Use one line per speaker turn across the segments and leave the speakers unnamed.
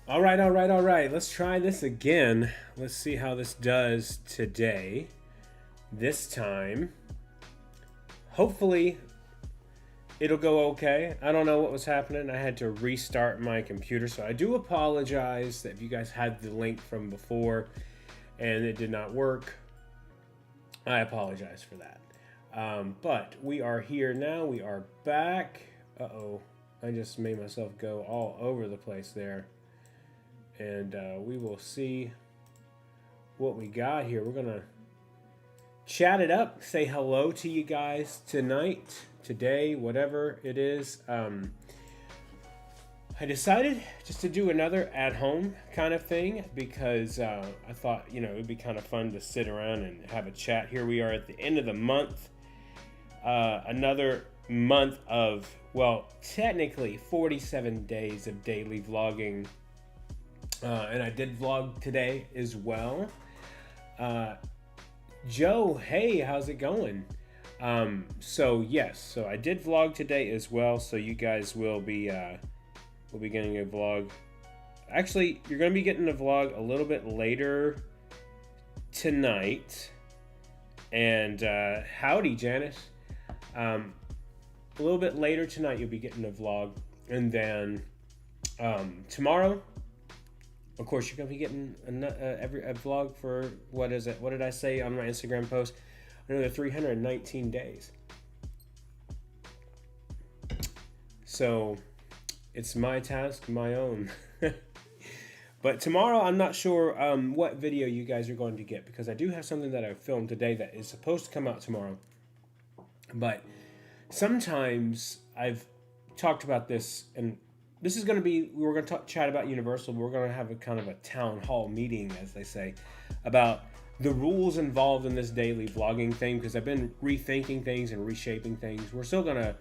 All right, all right, all right. Let's try this again. Let's see how this does today. This time, hopefully, it'll go okay. I don't know what was happening. I had to restart my computer, so I do apologize that if you guys had the link from before and it did not work. I apologize for that. But we are here now. We are back. Uh-oh. I just made myself go all over the place there. And we will see what we got here. We're going to chat it up, say hello to you guys tonight, today, whatever it is. I decided just to do another at-home kind of thing because I thought, it would be kind of fun to sit around and have a chat. Here we are at the end of the month. Another month of, well, technically 47 days of daily vlogging. And I did vlog today as well. Joe, hey, how's it going? So I did vlog today as well. So you guys will be getting a vlog. Actually, you're going to be getting a vlog a little bit later tonight. And howdy, Janice. A little bit later tonight, you'll be getting a vlog, and then tomorrow. Of course, you're going to be getting a vlog for, what is it? What did I say on my Instagram post? Another 319 days. So, it's my task, my own. But tomorrow, I'm not sure what video you guys are going to get, because I do have something that I filmed today that is supposed to come out tomorrow. But sometimes I've talked about this, and this is going to be, we're going to chat about Universal. We're going to have a kind of a town hall meeting, as they say, about the rules involved in this daily vlogging thing, because I've been rethinking things and reshaping things. We're still going to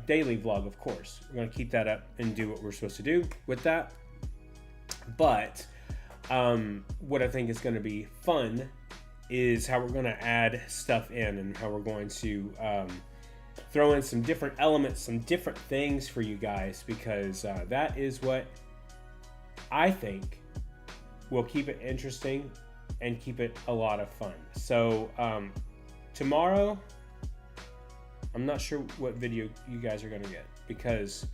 daily vlog, of course. We're going to keep that up and do what we're supposed to do with that. But what I think is going to be fun is how we're going to add stuff in, and how we're going to throw in some different elements, some different things for you guys, because that is what I think will keep it interesting and keep it a lot of fun. So tomorrow, I'm not sure what video you guys are going to get, because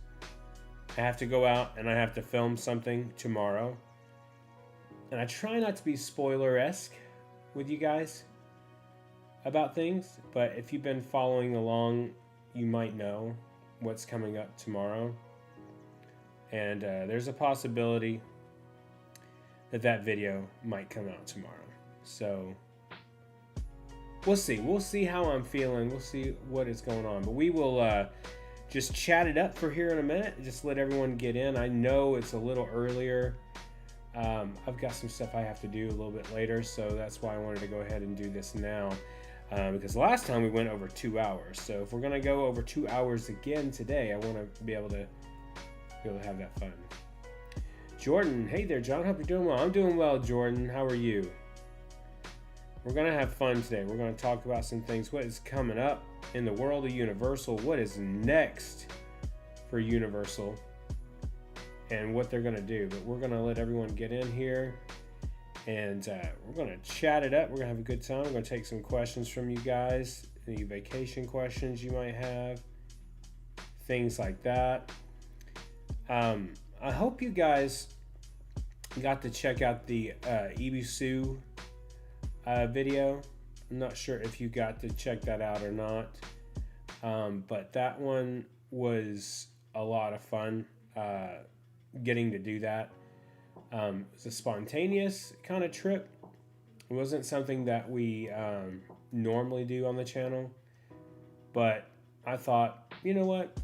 I have to go out and I have to film something tomorrow. And I try not to be spoiler-esque with you guys about things, but if you've been following along, you might know what's coming up tomorrow. And there's a possibility that video might come out tomorrow. So we'll see. We'll see how I'm feeling. We'll see what is going on. But we will just chat it up for here in a minute. Just let everyone get in. I know it's a little earlier. I've got some stuff I have to do a little bit later, so that's why I wanted to go ahead and do this now. Because last time we went over 2 hours. So if we're going to go over 2 hours again today, I want to be able to have that fun. Jordan, hey there, John. Hope you're doing well. I'm doing well, Jordan. How are you? We're going to have fun today. We're going to talk about some things. What is coming up in the world of Universal? What is next for Universal? And what they're going to do. But we're going to let everyone get in here. And we're going to chat it up. We're going to have a good time. We're going to take some questions from you guys. Any vacation questions you might have. Things like that. I hope you guys got to check out the Ibisu video. I'm not sure if you got to check that out or not. But that one was a lot of fun getting to do that. It's a spontaneous kind of trip. It wasn't something that we normally do on the channel, but I thought, you know what,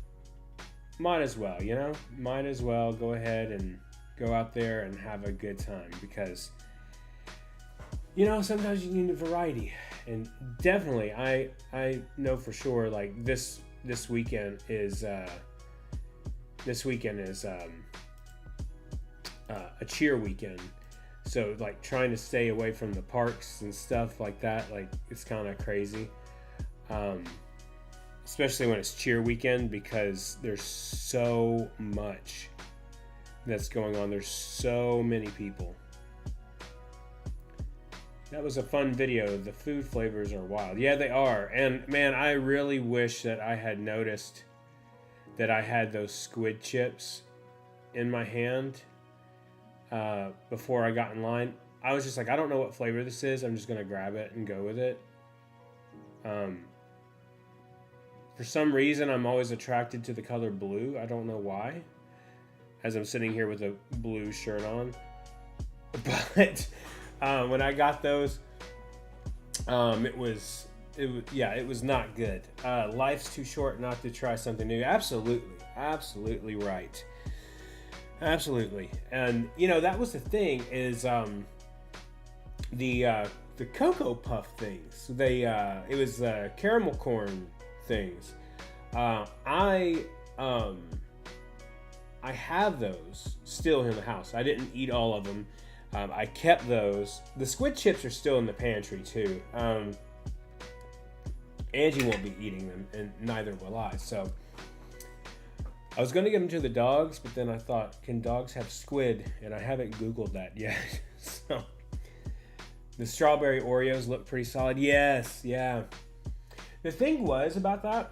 might as well go ahead and go out there and have a good time, because sometimes you need a variety. And definitely I know for sure, like this weekend is a cheer weekend, so like trying to stay away from the parks and stuff like that, like it's kind of crazy, especially when it's cheer weekend, because there's so much that's going on. There's so many people. That was a fun video. The food flavors are wild. Yeah, they are. And man, I really wish that I had noticed that I had those squid chips in my hand before I got in line. I was just like, I don't know what flavor this is. I'm just going to grab it and go with it. For some reason, I'm always attracted to the color blue. I don't know why. As I'm sitting here with a blue shirt on. But when I got those, it was not good. Life's too short not to try something new. Absolutely right. Absolutely. And you know, that was the thing is the Cocoa Puff things. It was caramel corn things. I have those still in the house. I didn't eat all of them. I kept those. The squid chips are still in the pantry too. Angie won't be eating them, and neither will I. So I was going to give them to the dogs, but then I thought, can dogs have squid? And I haven't Googled that yet. So the strawberry Oreos look pretty solid. Yes, yeah. The thing was about that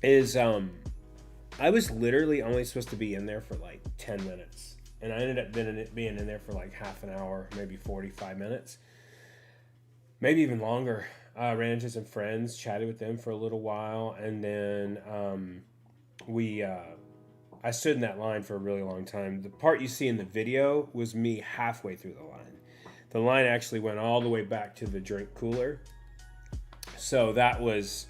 is I was literally only supposed to be in there for like 10 minutes. And I ended up being in there for like half an hour, maybe 45 minutes. Maybe even longer. Ran into some friends, chatted with them for a little while. And then I stood in that line for a really long time. The part you see in the video was me halfway through the line. The line actually went all the way back to the drink cooler. So that was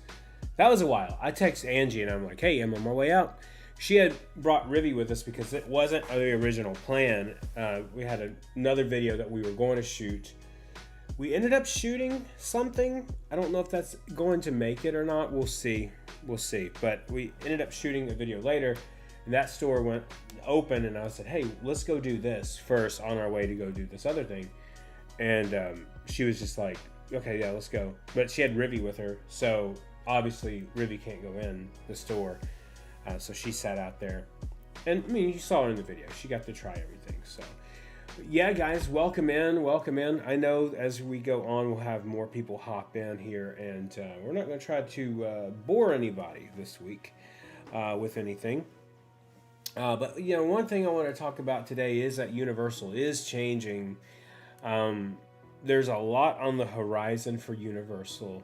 a while. I text Angie and I'm like, hey, I'm on my way out. She had brought Rivy with us because it wasn't the original plan. We had another video that we were going to shoot. We ended up shooting something. I don't know if that's going to make it or not. We'll see. But we ended up shooting a video later, and that store went open, and I said, hey, let's go do this first on our way to go do this other thing. And she was just like, okay, yeah, let's go. But she had Rivy with her, so obviously Rivy can't go in the store. So she sat out there. And I mean, you saw her in the video. She got to try everything. So yeah, guys, welcome in. I know as we go on, we'll have more people hop in here, and we're not going to try to bore anybody this week with anything. But you know, one thing I want to talk about today is that Universal is changing. There's a lot on the horizon for Universal,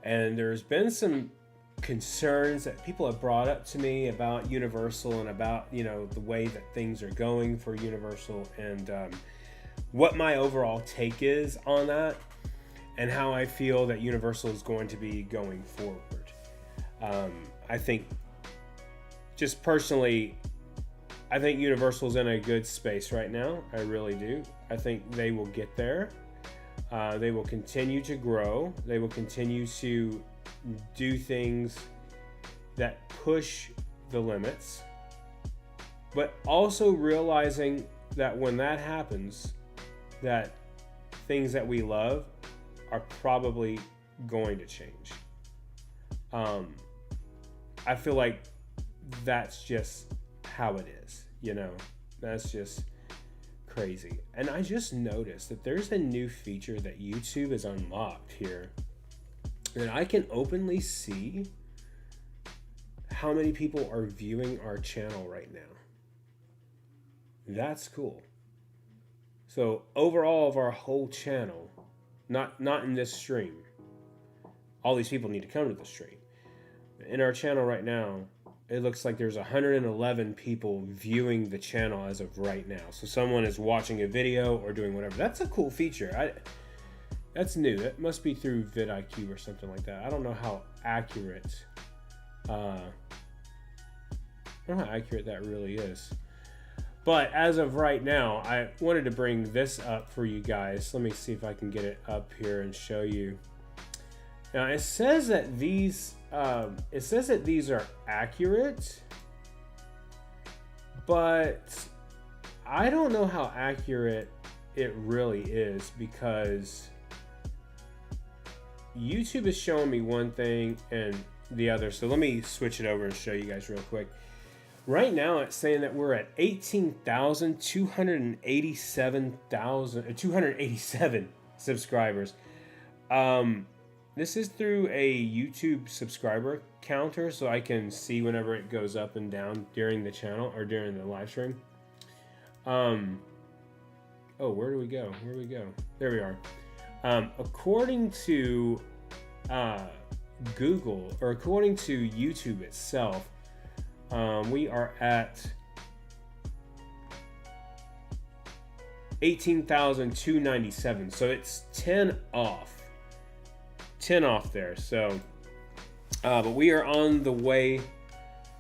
and there's been some concerns that people have brought up to me about Universal and about, you know, the way that things are going for Universal, and what my overall take is on that, and how I feel that Universal is going to be going forward. I think, just personally, I think Universal's in a good space right now. I really do. I think they will get there. They will continue to grow. They will continue to do things that push the limits, but also realizing that when that happens, that things that we love are probably going to change. I feel like that's just how it is, you know. That's just crazy. And I just noticed that there's a new feature that YouTube has unlocked here, and I can openly see how many people are viewing our channel right now. That's cool. So overall of our whole channel, not in this stream, all these people need to come to the stream. In our channel right now, it looks like there's 111 people viewing the channel as of right now. So someone is watching a video or doing whatever. That's a cool feature. That's new. That must be through vidIQ or something like that. I don't know how accurate. I don't know how accurate that really is. But as of right now, I wanted to bring this up for you guys. Let me see if I can get it up here and show you. Now it says that these are accurate, but I don't know how accurate it really is, because YouTube is showing me one thing and the other. So let me switch it over and show you guys real quick. Right now, it's saying that we're at 287 subscribers. This is through a YouTube subscriber counter, so I can see whenever it goes up and down during the channel or during the live stream. Oh, where do we go? Where do we go? There we are. According to Google, or according to YouTube itself, we are at 18,297. So it's 10 off. 10 off there. So, but we are on the way.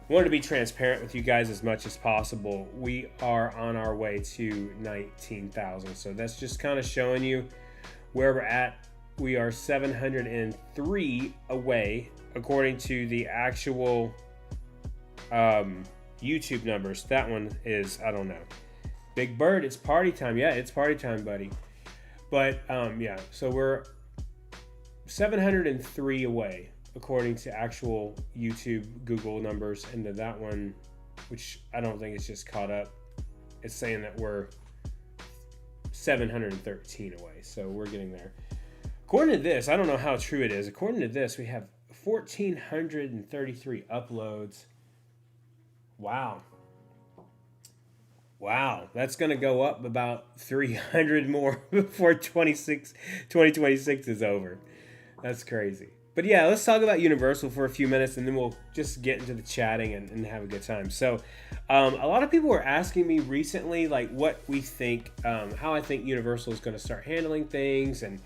Wanted to be transparent with you guys as much as possible. We are on our way to 19,000. So that's just kind of showing you where we're at. We are 703 away, according to the actual YouTube numbers. That one is, I don't know. Big Bird, it's party time. Yeah, it's party time, buddy. But yeah, so we're 703 away, according to actual YouTube Google numbers. And to that one, which I don't think it's just caught up, it's saying that we're 713 away. So we're getting there. According to this, I don't know how true it is. According to this, we have 1,433 uploads. Wow. Wow, that's going to go up about 300 more before 2026 is over. That's crazy. But yeah, let's talk about Universal for a few minutes, and then we'll just get into the chatting and have a good time. So a lot of people were asking me recently, like, what we think, how I think Universal is going to start handling things, and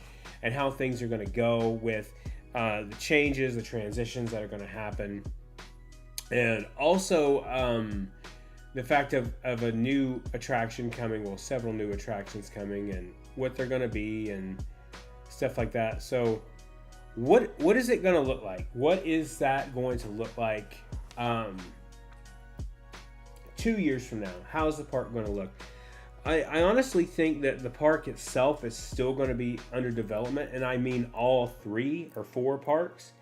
how things are going to go with the changes, the transitions that are going to happen. And also the fact of a new attraction coming, well, several new attractions coming, and what they're going to be and stuff like that. So what is it going to look like? What is that going to look like 2 years from now? How is the park going to look? I honestly think that the park itself is still going to be under development, and I mean all 3 or 4 parks.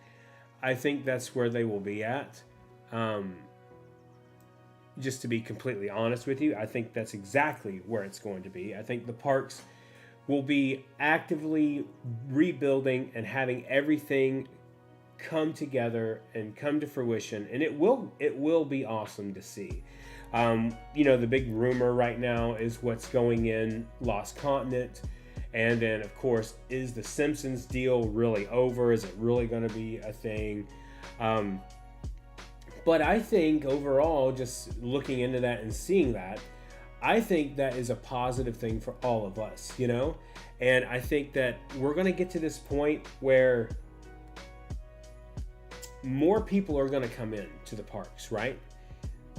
I think that's where they will be at. Just to be completely honest with you, I think that's exactly where it's going to be. I think the parks will be actively rebuilding and having everything come together and come to fruition, and it will be awesome to see. You know, the big rumor right now is what's going in Lost Continent, and then of course, is the Simpsons deal really over? Is it really going to be a thing? But I think overall, just looking into that and seeing that, I think that is a positive thing for all of us, you know? And I think that we're going to get to this point where more people are going to come in to the parks, right?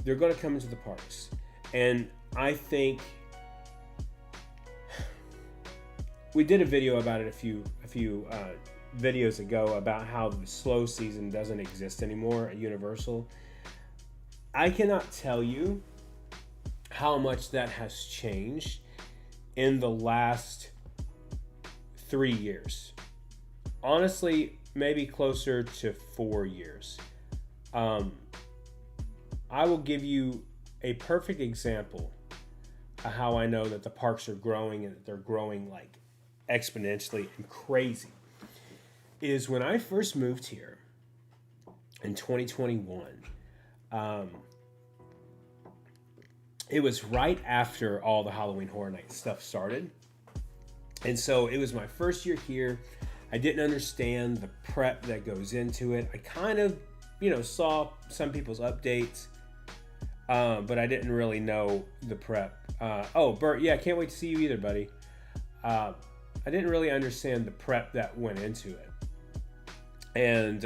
They're going to come into the parks. And I think we did a video about it a few videos ago about how the slow season doesn't exist anymore at Universal. I cannot tell you how much that has changed in the last 3 years. Honestly, maybe closer to 4 years. I will give you a perfect example of how I know that the parks are growing, and that they're growing like exponentially and crazy. Is when I first moved here in 2021, it was right after all the Halloween Horror Nights stuff started. And so it was my first year here. I didn't understand the prep that goes into it. I kind of, saw some people's updates, but I didn't really know the prep. Oh, Bert, yeah, can't wait to see you either, buddy. I didn't really understand the prep that went into it. And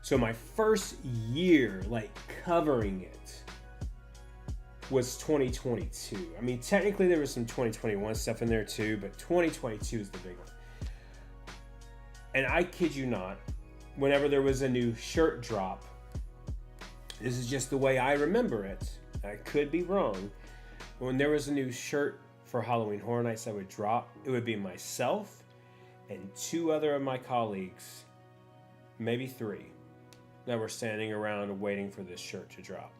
so my first year, covering it, was 2022. I mean, technically there was some 2021 stuff in there too, but 2022 is the big one. And I kid you not, whenever there was a new shirt drop, this is just the way I remember it, I could be wrong, when there was a new shirt for Halloween Horror Nights that would drop, it would be myself and 2 other of my colleagues, maybe 3, that were standing around waiting for this shirt to drop.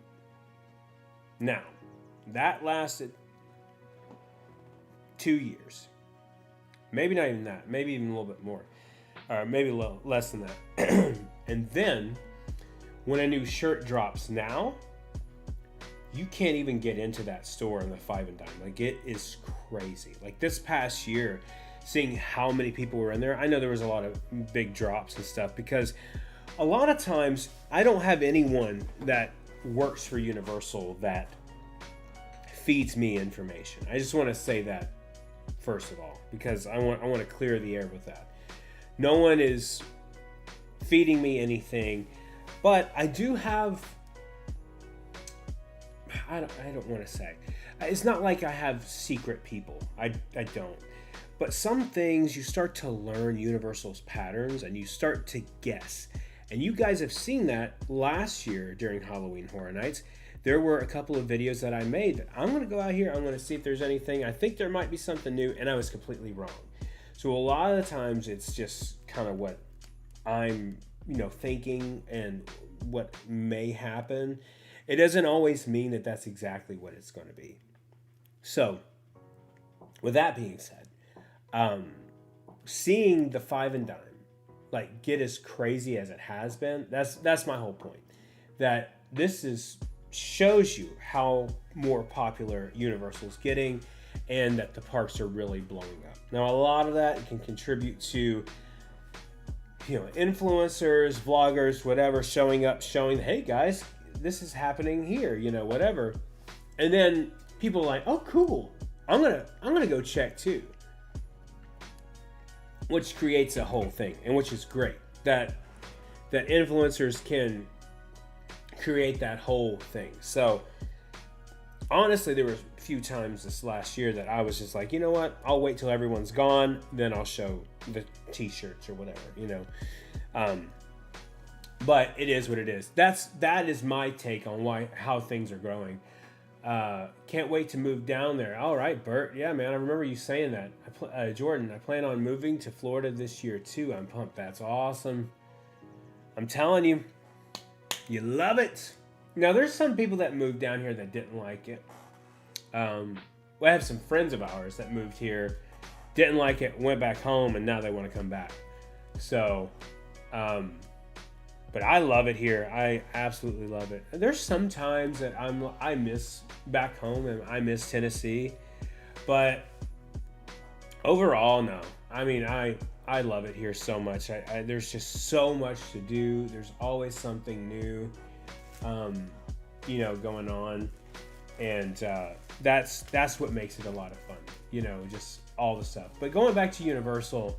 Now, that lasted 2 years. Maybe not even that. Maybe even a little bit more. Or maybe a little less than that. And then, when a new shirt drops now, you can't even get into that store in the Five and Dime. Like, it is crazy. Like, this past year, seeing how many people were in there, I know there was a lot of big drops and stuff, because a lot of times I don't have anyone that works for Universal that feeds me information. I just want to say that first of all, because I want to clear the air with that. No one is feeding me anything, but I do have, I don't want to say, it's not like I have secret people. I don't. But some things you start to learn Universal's patterns and you start to guess. And you guys have seen that last year during Halloween Horror Nights. There were a couple of videos that I made that I'm going to go out here, I'm going to see if there's anything. I think there might be something new, and I was completely wrong. So a lot of the times it's just kind of what I'm, thinking and what may happen. It doesn't always mean that that's exactly what it's going to be. So, with that being said, seeing the Five and Dime like get as crazy as it has been, that's my whole point. That this shows you how more popular Universal's getting, and that the parks are really blowing up. Now, a lot of that can contribute to influencers, vloggers, whatever, showing up, showing, hey guys, this is happening here, whatever. And then people are like, oh cool, I'm gonna go check too. Which creates a whole thing, and which is great. That influencers can create that whole thing. So honestly, there were a few times this last year that I was just like, you know what? I'll wait till everyone's gone, then I'll show the t-shirts or whatever, But it is what it is. That is my take on how things are growing. Can't wait to move down there. All right, Bert. Yeah, man. I remember you saying that. Jordan, I plan on moving to Florida this year too. I'm pumped. That's awesome. I'm telling you, you love it. Now, there's some people that moved down here that didn't like it. I have some friends of ours that moved here, didn't like it, went back home, and now they want to come back. So, but I love it here. I absolutely love it. There's some times that I miss back home and I miss Tennessee, but overall, no. I mean, I love it here so much. There's just so much to do. There's always something new, going on, and that's what makes it a lot of fun. Just all the stuff. But going back to Universal.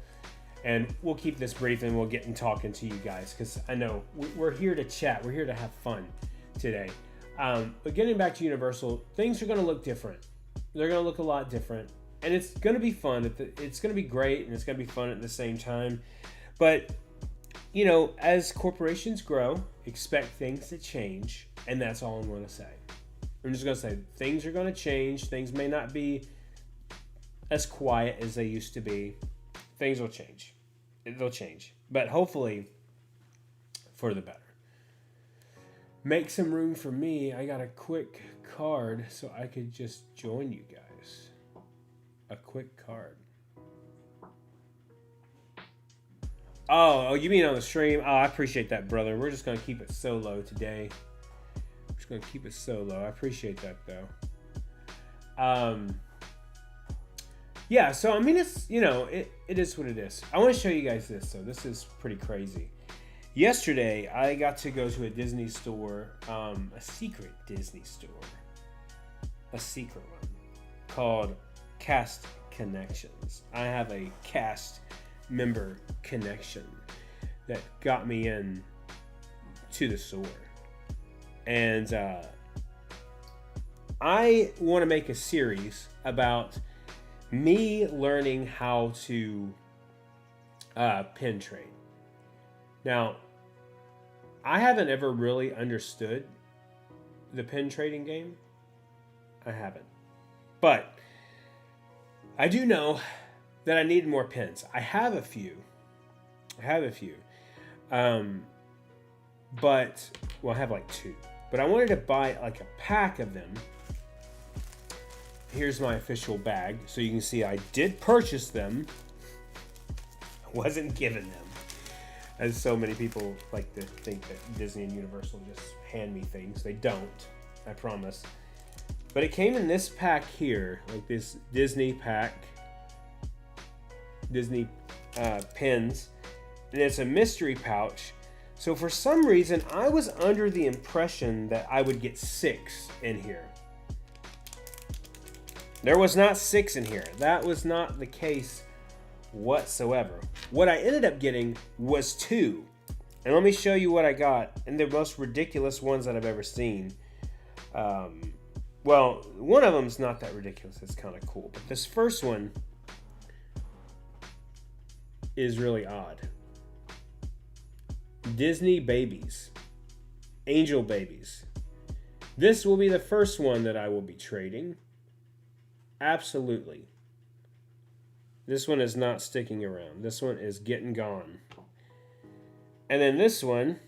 And we'll keep this brief and we'll get and talking to you guys, because I know we're here to chat. We're here to have fun today. But getting back to Universal, things are going to look different. They're going to look a lot different. And it's going to be fun. It's going to be great, and it's going to be fun at the same time. But, as corporations grow, expect things to change. And that's all I'm going to say. I'm just going to say things are going to change. Things may not be as quiet as they used to be. Things will change. They'll change. But hopefully for the better. Make some room for me. I got a quick card so I could just join you guys. A quick card. Oh, you mean on the stream? Oh, I appreciate that, brother. We're just going to keep it solo today. We're just going to keep it solo. I appreciate that, though. Yeah, so I mean, it's, it is what it is. I want to show you guys this, though. This is pretty crazy. Yesterday, I got to go to a Disney store, a secret Disney store, a secret one, called Cast Connections. I have a cast member connection that got me in to the store. And I want to make a series about me learning how to pin trade. Now, I haven't ever really understood the pin trading game. I haven't. But I do know that I need more pins. I have a few. But, I have like 2. But I wanted to buy like a pack of them. Here's my official bag, so you can see I did purchase them. I wasn't given them. As so many people like to think that Disney and Universal just hand me things. They don't, I promise. But it came in this pack here, like this Disney pack. Disney pins. And it's a mystery pouch. So for some reason, I was under the impression that I would get 6 in here. There was not 6 in here. That was not the case whatsoever. What I ended up getting was 2. And let me show you what I got. And the most ridiculous ones that I've ever seen. Well, one of them's not that ridiculous. It's kind of cool. But this first one is really odd. Disney babies. Angel babies. This will be the first one that I will be trading. Absolutely. This one is not sticking around. This one is getting gone. And then this one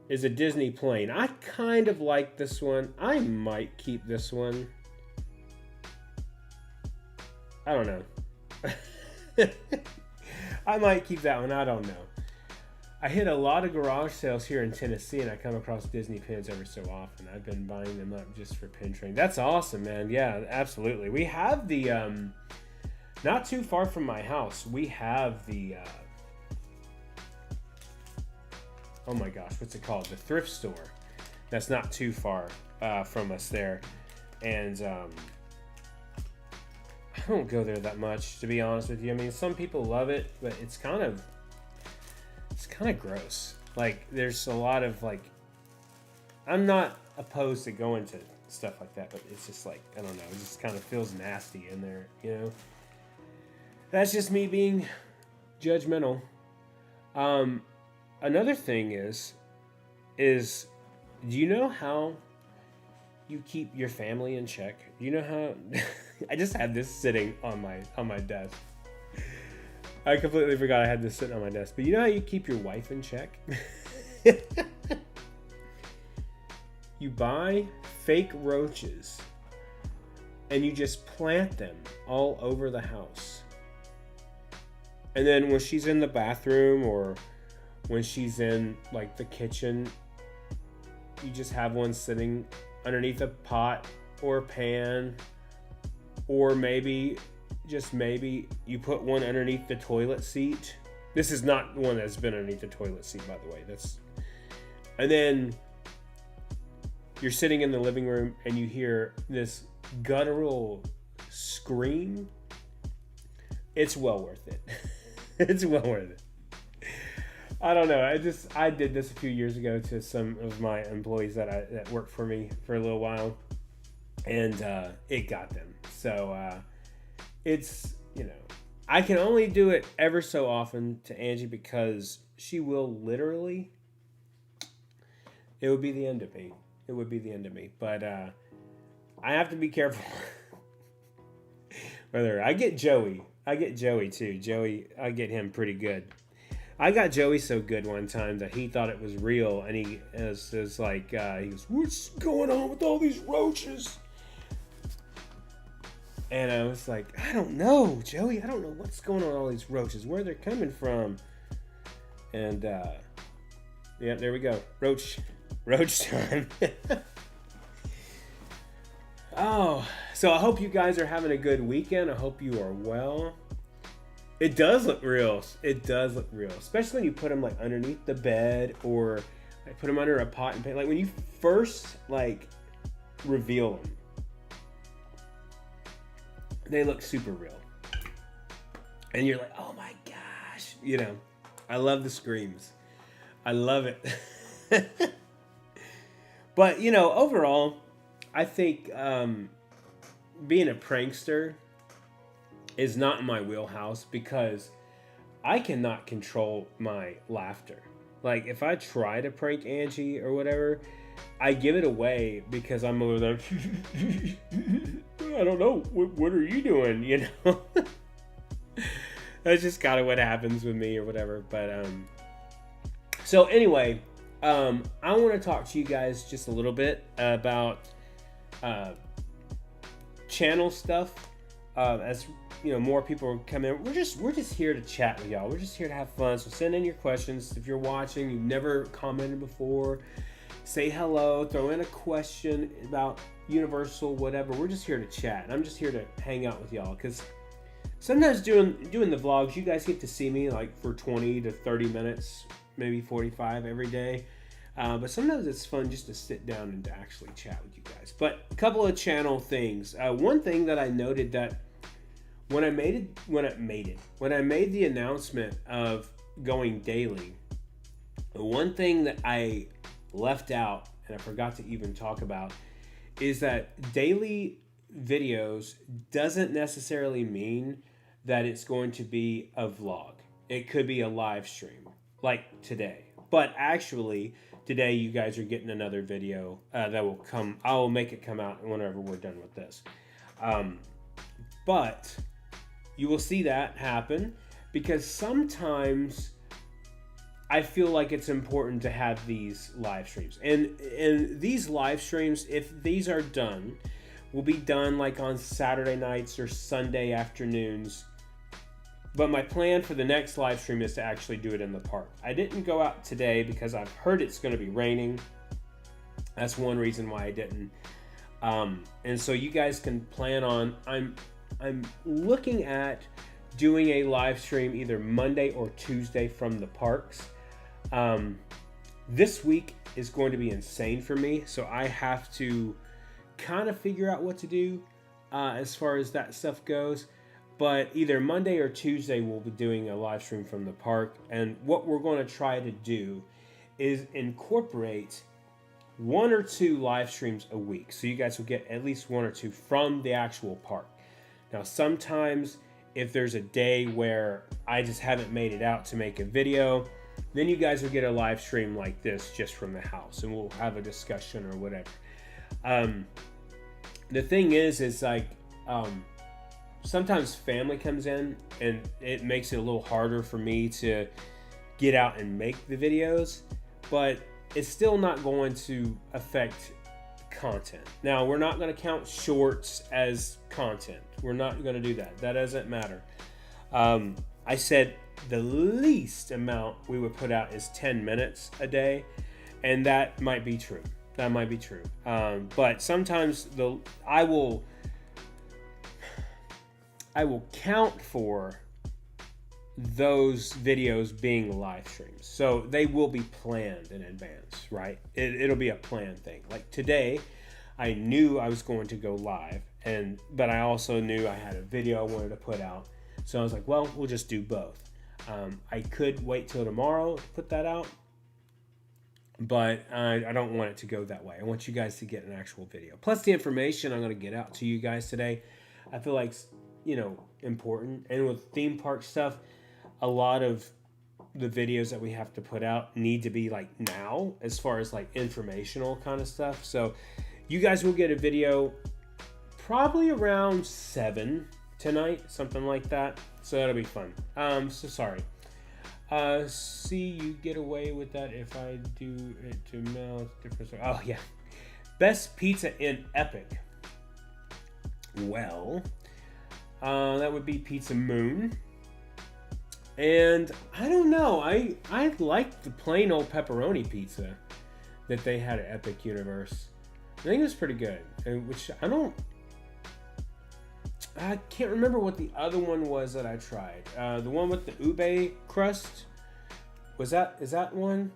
is a Disney plane. I kind of like this one. I might keep this one. I don't know. I might keep that one. I don't know. I hit a lot of garage sales here in Tennessee, and I come across Disney pins every so often. I've been buying them up just for pin trading. That's awesome, man. Yeah, absolutely. We have the, not too far from my house, we have the, oh my gosh, what's it called? The thrift store. That's not too far from us there. And I don't go there that much, to be honest with you. I mean, some people love it, but it's kind of gross. Like, there's a lot of, like, I'm not opposed to going to stuff like that, but it's just like, I don't know, it just kind of feels nasty in there, you know? That's just me being judgmental. Another thing is, do you know how you keep your family in check? Do you know how, I just had this sitting on my desk. I completely forgot I had this sitting on my desk. But you know how you keep your wife in check? You buy fake roaches and you just plant them all over the house. And then when she's in the bathroom or when she's in like the kitchen, you just have one sitting underneath a pot or a pan, or maybe, just maybe, you put one underneath the toilet seat. This is not one that's been underneath the toilet seat, by the way. And then you're sitting in the living room and you hear this guttural scream. It's well worth it. It's well worth it. I don't know. I did this a few years ago to some of my employees that worked for me for a little while, and it got them. So it's, you know, I can only do it ever so often to Angie because she will literally. It would be the end of me. It would be the end of me. But I have to be careful. Whether I get Joey too. Joey, I get him pretty good. I got Joey so good one time that he thought it was real, and he was like, he goes, "What's going on with all these roaches?" And I was like, "I don't know, Joey. I don't know what's going on with all these roaches, where they're coming from." And yeah, there we go, roach time. Oh, so I hope you guys are having a good weekend. I hope you are well. It does look real. It does look real, especially when you put them like underneath the bed or like, put them under a pot and paint. Like when you first like reveal them, they look super real, and you're like, "Oh my gosh!" You know, I love the screams. I love it. But you know, overall, I think being a prankster is not in my wheelhouse because I cannot control my laughter. Like if I try to prank Angie or whatever, I give it away because I'm over there. I don't know. What are you doing? You know, that's just kind of what happens with me or whatever. But So anyway, I want to talk to you guys just a little bit about channel stuff. As you know, more people come in. We're just here to chat with y'all. We're just here to have fun. So send in your questions. If you're watching, you've never commented before, say hello. Throw in a question about Universal, whatever. We're just here to chat. I'm just here to hang out with y'all because sometimes doing the vlogs, you guys get to see me like for 20 to 30 minutes, maybe 45 every day. But sometimes it's fun just to sit down and to actually chat with you guys. But a couple of channel things. One thing that I noted that when I made the announcement of going daily, one thing that I left out and I forgot to even talk about is that daily videos doesn't necessarily mean that it's going to be a vlog. It could be a live stream like today. But actually, today you guys are getting another video that will come. I will make it come out whenever we're done with this. But you will see that happen because sometimes I feel like it's important to have these live streams. And these live streams, if these are done, will be done like on Saturday nights or Sunday afternoons. But my plan for the next live stream is to actually do it in the park. I didn't go out today because I've heard it's going to be raining. That's one reason why I didn't. And so you guys can plan on, I'm looking at doing a live stream either Monday or Tuesday from the parks. This week is going to be insane for me, so I have to kind of figure out what to do as far as that stuff goes. But either Monday or Tuesday we'll be doing a live stream from the park, and what we're going to try to do is incorporate 1 or 2 live streams a week, so you guys will get at least 1 or 2 from the actual park. Now sometimes if there's a day where I just haven't made it out to make a video, then you guys will get a live stream like this just from the house, and we'll have a discussion or whatever. The thing is like sometimes family comes in and it makes it a little harder for me to get out and make the videos, but it's still not going to affect content. Now, we're not going to count shorts as content. We're not going to do that. That doesn't matter. I said the least amount we would put out is 10 minutes a day, and that might be true. That might be true. But sometimes I will count for those videos being live streams. So they will be planned in advance, right? It'll be a planned thing. Like today, I knew I was going to go live, but I also knew I had a video I wanted to put out. So I was like, well, we'll just do both. I could wait till tomorrow to put that out, but I don't want it to go that way. I want you guys to get an actual video. Plus the information I'm going to get out to you guys today, I feel like, important. And with theme park stuff, a lot of the videos that we have to put out need to be like now, as far as like informational kind of stuff. So you guys will get a video probably around 7 tonight, something like that. So that'll be fun. So sorry. See, you get away with that if I do it to mouth different. Oh yeah. Best pizza in Epic. Well, that would be Pizza Moon. And I don't know, I liked the plain old pepperoni pizza that they had at Epic Universe. I think it was pretty good. Which I can't remember what the other one was that I tried. The one with the ube crust. Is that one?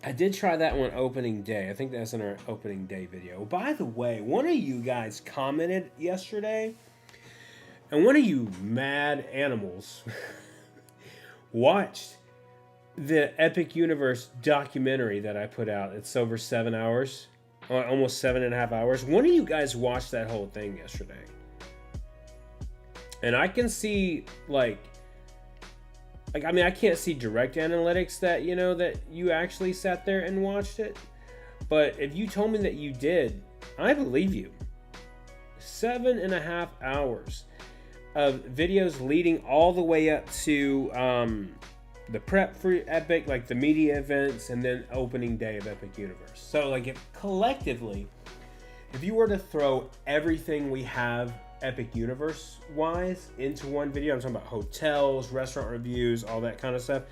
I did try that one opening day. I think that's in our opening day video. By the way, one of you guys commented yesterday, and one of you mad animals watched the Epic Universe documentary that I put out. It's over 7 hours, almost 7.5 hours. One of you guys watched that whole thing yesterday. And I can see, I can't see direct analytics that, that you actually sat there and watched it. But if you told me that you did, I believe you. 7.5 hours of videos leading all the way up to the prep for Epic, like the media events, and then opening day of Epic Universe. So like if collectively, if you were to throw everything we have Epic Universe wise into one video, I'm talking about hotels, restaurant reviews, all that kind of stuff,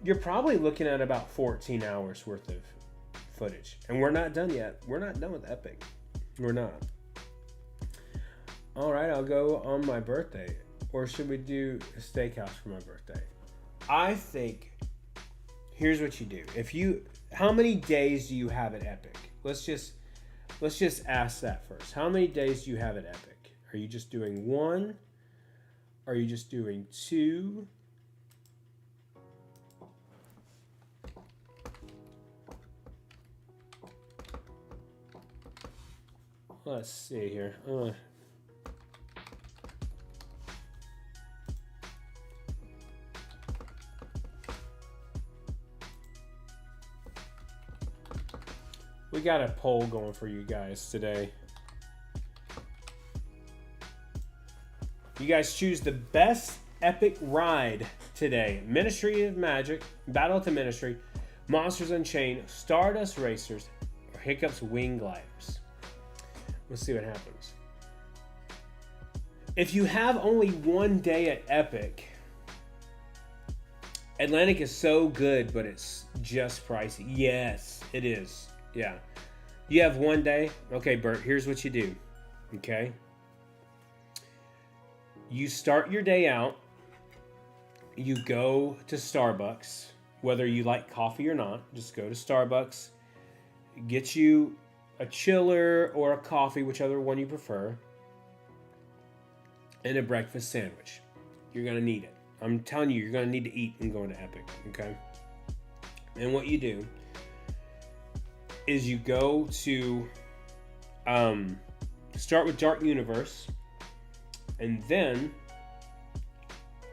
you're probably looking at about 14 hours worth of footage. And we're not done yet. We're not done with Epic. We're not. All right, I'll go on my birthday. Or should we do a steakhouse for my birthday? I think, here's what you do. How many days do you have at Epic? Let's just ask that first. How many days do you have at Epic? Are you just doing 1? Are you just doing 2? Let's see here. We got a poll going for you guys today. You guys choose the best epic ride today. Ministry of Magic, Battle at the Ministry, Monsters Unchained, Stardust Racers, or Hiccup's Wing Gliders. Let's see what happens. If you have only one day at Epic, Atlantic is so good, but it's just pricey. Yes, it is. Yeah. You have one day. Okay, Bert, here's what you do. Okay. You start your day out. You go to Starbucks, whether you like coffee or not. Just go to Starbucks. Get you a chiller or a coffee, whichever one you prefer, and a breakfast sandwich. You're going to need it. I'm telling you, you're going to need to eat and go into Epic. Okay. And what you do is you go to start with Dark Universe, and then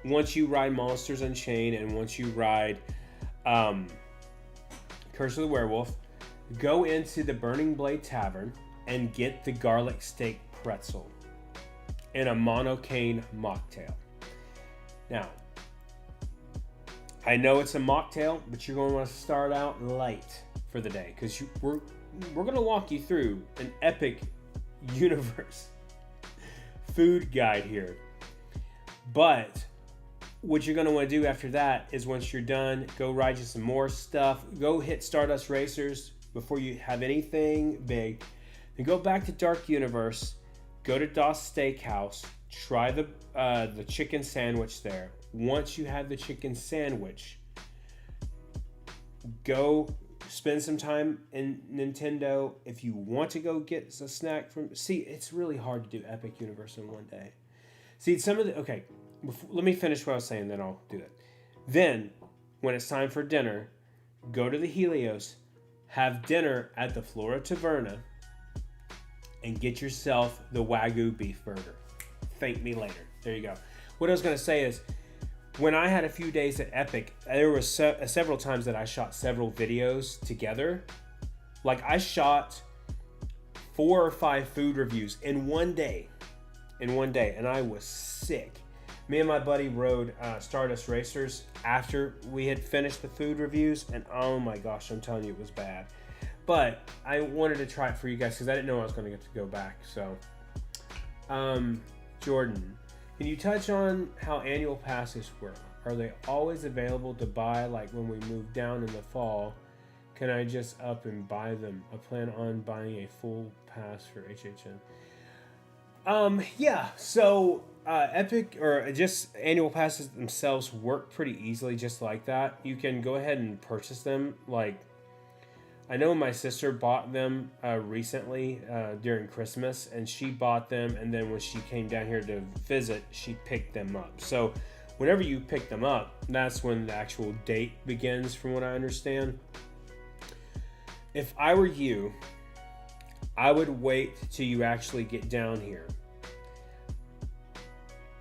once you ride Monsters Unchained and once you ride Curse of the Werewolf, go into the Burning Blade Tavern and get the garlic steak pretzel and a monocane mocktail. Now, I know it's a mocktail, but you're going to want to start out light for the day, because we're going to walk you through an Epic Universe food guide here. But what you're going to want to do after that is, once you're done, go ride you some more stuff. Go hit Stardust Racers before you have anything big. Then go back to Dark Universe. Go to Doss Steakhouse. Try the chicken sandwich there. Once you have the chicken sandwich, go spend some time in Nintendo. If you want to go get a snack from... See, it's really hard to do Epic Universe in one day. See, okay, let me finish what I was saying, then I'll do it. Then, when it's time for dinner, go to the Helios, have dinner at the Flora Taverna, and get yourself the Wagyu beef burger. Thank me later. There you go. What I was going to say is, when I had a few days at Epic, there were several times that I shot several videos together. Like, I shot 4 or 5 food reviews in one day. And I was sick. Me and my buddy rode Stardust Racers after we had finished the food reviews, and oh my gosh, I'm telling you, it was bad. But I wanted to try it for you guys because I didn't know I was going to get to go back. So, Jordan, can you touch on how annual passes work? Are they always available to buy, like when we move down in the fall? Can I just up and buy them? I plan on buying a full pass for HHN. Yeah, so Epic, or just annual passes themselves, work pretty easily just like that. You can go ahead and purchase them. Like, I know my sister bought them recently during Christmas, and she bought them, and then when she came down here to visit, she picked them up. So whenever you pick them up, that's when the actual date begins, from what I understand. If I were you, I would wait till you actually get down here.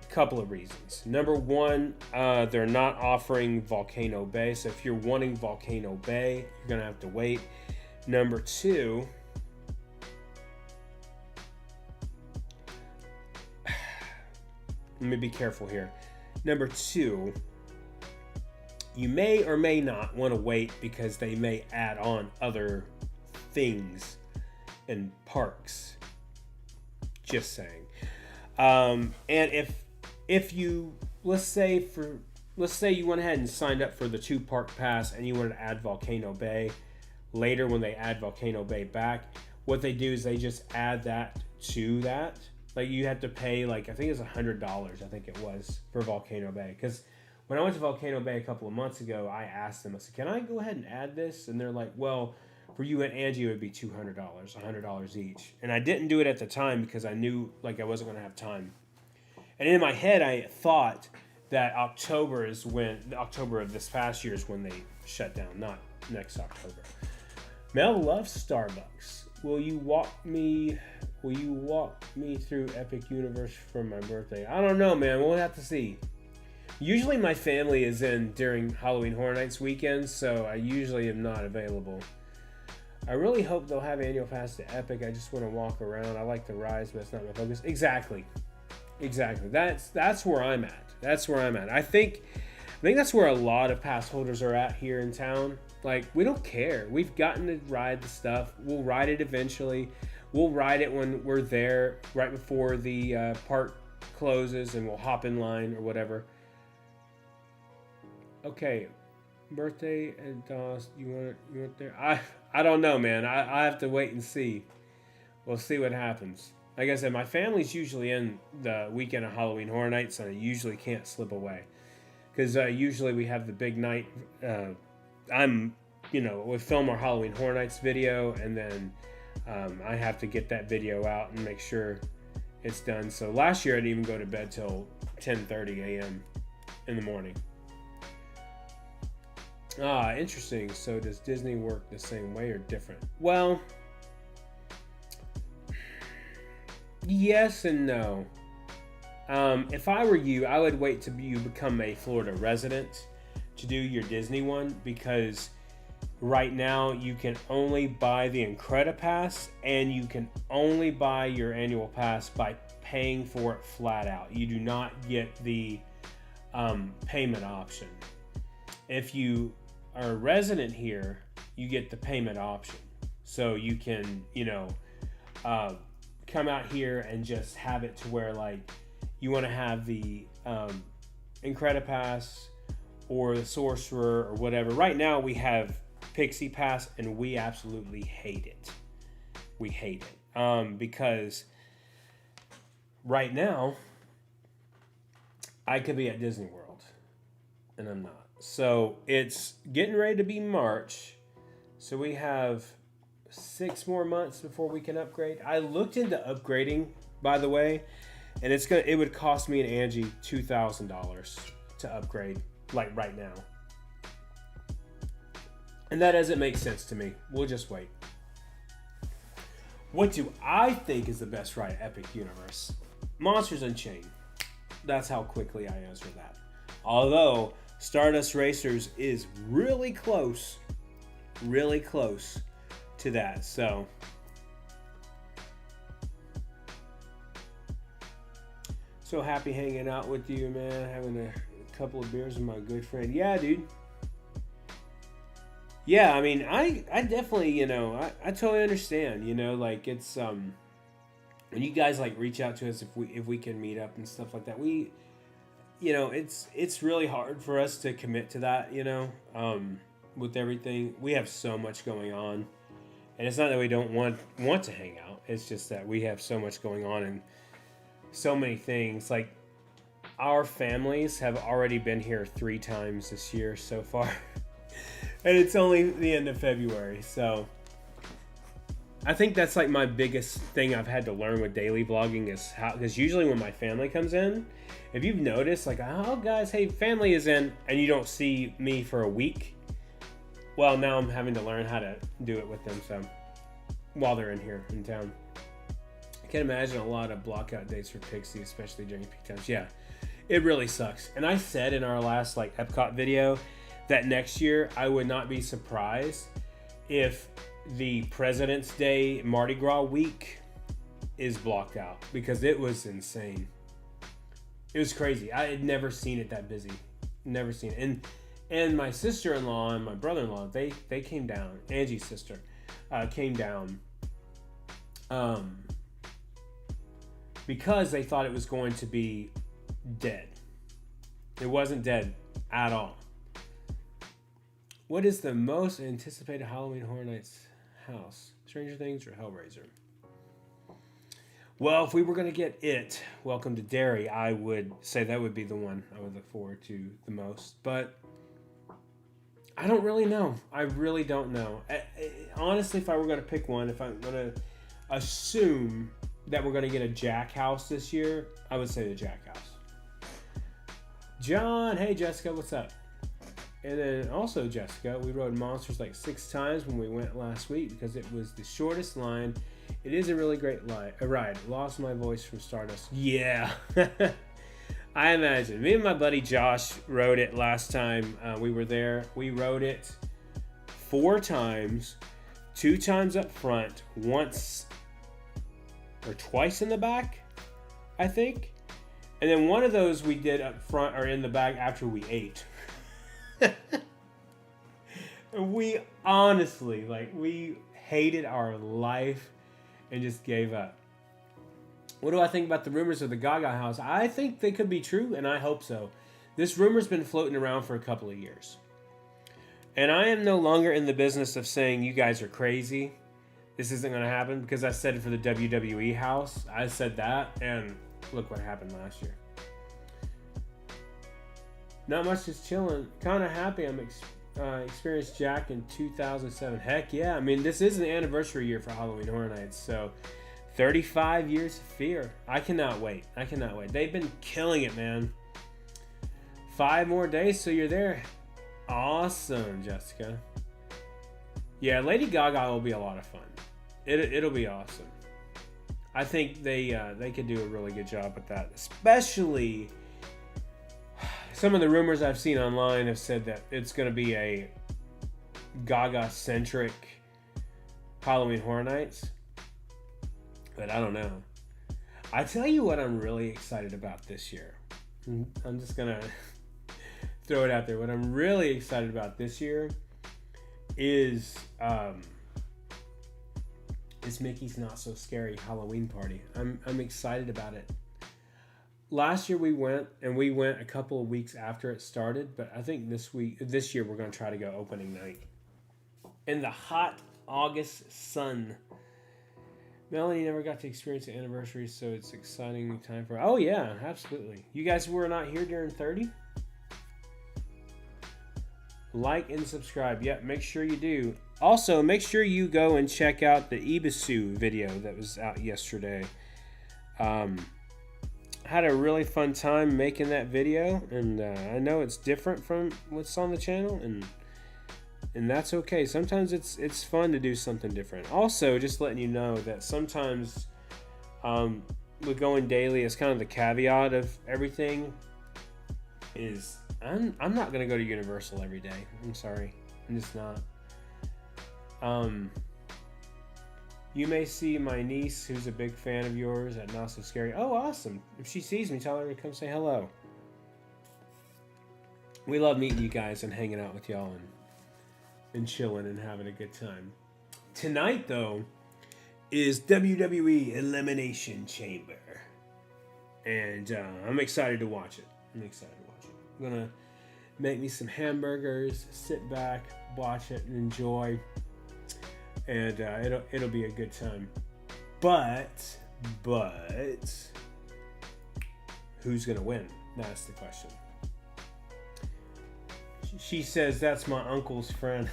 Couple of reasons. Number one, they're not offering Volcano Bay, so if you're wanting Volcano Bay, you're gonna have to wait. Number two, let me be careful here. Number two, You may or may not want to wait because they may add on other things in parks. Just saying. And if you let's say you went ahead and signed up for the 2-park pass and you wanted to add Volcano Bay later when they add Volcano Bay back, what they do is they just add that to that. Like you have to pay like I think it's $100. I think it was for Volcano Bay because when I went to Volcano Bay a couple of months ago, I asked them. I said, "Can I go ahead and add this?" And they're like, "Well, for you and Angie, it would be $200, $100 each." And I didn't do it at the time because I knew like I wasn't going to have time. And in my head, I thought that October of this past year is when they shut down, not next October. Mel loves Starbucks. Will you walk me through Epic Universe for my birthday? I don't know, man. We'll have to see. Usually my family is in during Halloween Horror Nights weekends, so I usually am not available. I really hope they'll have annual pass to Epic. I just want to walk around. I like the rides, but it's not my focus. Exactly. That's where I'm at. I think that's where a lot of pass holders are at here in town. Like, we don't care. We've gotten to ride the stuff. We'll ride it eventually. We'll ride it when we're there right before the park closes, and we'll hop in line or whatever. Okay, birthday and DOS. You want there? I don't know, man. I have to wait and see. We'll see what happens. Like I said, my family's usually in the weekend of Halloween Horror Nights, and I usually can't slip away because usually we have the big night. We film our Halloween Horror Nights video, and then I have to get that video out and make sure it's done. So last year I didn't even go to bed till 10:30 a.m. in the morning. Interesting. So does Disney work the same way or different? Well, yes and no. If I were you, I would wait till you become a Florida resident to do your Disney one, because right now you can only buy the Incredipass and you can only buy your annual pass by paying for it flat out. You do not get the payment option. If you are a resident here, you get the payment option. So you can, come out here and just have it to where, like, you want to have the Incredipass or the Sorcerer or whatever. Right now we have Pixie Pass, and we absolutely hate it. We hate it because right now I could be at Disney World and I'm not. So it's getting ready to be March, so we have 6 more months before we can upgrade. I looked into upgrading, by the way, and it would cost me and Angie $2,000 to upgrade, like right now. And that doesn't make sense to me. We'll just wait. What do I think is the best ride at Epic Universe? Monsters Unchained. That's how quickly I answer that. Although Stardust Racers is really close to that. So happy hanging out with you, man. Having a couple of beers with my good friend. Yeah, dude. Yeah, I mean, I definitely, I totally understand, like it's, when you guys like reach out to us if we can meet up and stuff like that, it's really hard for us to commit to that, with everything. We have so much going on, and it's not that we don't want to hang out. It's just that we have so much going on and so many things. Like, our families have already been here 3 times this year so far. And it's only the end of February, so I think that's like my biggest thing I've had to learn with daily vlogging is how, because usually when my family comes in, if you've noticed, like, oh guys, hey, family is in, and you don't see me for a week, well, now I'm having to learn how to do it with them, so while they're in here in town. I can imagine a lot of blockout dates for Pixie, especially during peak times. Yeah, it really sucks. And I said in our last like Epcot video that next year I would not be surprised if the President's Day Mardi Gras week is blocked out, because it was insane. It was crazy. I had never seen it that busy. Never seen it. And And my sister-in-law and my brother-in-law, they came down. Angie's sister came down because they thought it was going to be dead. It wasn't dead at all. What is the most anticipated Halloween Horror Nights house? Stranger Things or Hellraiser? Well, if we were going to get it, Welcome to Derry, I would say that would be the one I would look forward to the most. But I don't really know. I really don't know. Honestly, if I were going to pick one, if I'm going to assume that we're going to get a Jack house this year, I would say the Jack house. John, hey Jessica, what's up? And then also Jessica, we rode Monsters like 6 times when we went last week because it was the shortest line. It is a really great ride. Lost my voice from Stardust. Yeah. I imagine. Me and my buddy Josh rode it last time we were there. We rode it 4 times, 2 times up front, once or twice in the back, I think. And then one of those we did up front or in the back after we ate. We honestly, we hated our life and just gave up. What do I think about the rumors of the Gaga house? I think they could be true, and I hope so. This rumor's been floating around for a couple of years. And I am no longer in the business of saying you guys are crazy. This isn't going to happen because I said it for the WWE house. I said that, and look what happened last year. Not much, just chilling. Kind of happy I'm experienced Jack in 2007. Heck yeah. I mean, this is an anniversary year for Halloween Horror Nights, so 35 years of fear. I cannot wait. They've been killing it, man. 5 more days, so you're there. Awesome, Jessica. Yeah, Lady Gaga will be a lot of fun. It'll be awesome. I think they could do a really good job with that. Especially, some of the rumors I've seen online have said that it's going to be a Gaga-centric Halloween Horror Nights. But I don't know. I tell you what I'm really excited about this year. I'm just going to throw it out there. What I'm really excited about this year is Mickey's Not So Scary Halloween Party. I'm excited about it. Last year we went a couple of weeks after it started, but I think this year we're going to try to go opening night. In the hot August sun. Melanie never got to experience the anniversary, so it's exciting time for... Oh yeah, absolutely. You guys were not here during 30? Like and subscribe. Yep, make sure you do. Also, make sure you go and check out the Ibisu video that was out yesterday. Had a really fun time making that video, and I know it's different from what's on the channel, and that's okay. Sometimes it's fun to do something different. Also, just letting you know that sometimes with going daily, as kind of the caveat of everything, is I'm not gonna go to Universal every day. I'm sorry, I'm just not. You may see my niece, who's a big fan of yours, at Not So Scary. Oh, awesome. If she sees me, tell her to come say hello. We love meeting you guys and hanging out with y'all and chilling and having a good time. Tonight, though, is WWE Elimination Chamber. And I'm excited to watch it. I'm going to make me some hamburgers, sit back, watch it, and enjoy. And it'll be a good time. But who's gonna win? That's the question. She says that's my uncle's friend.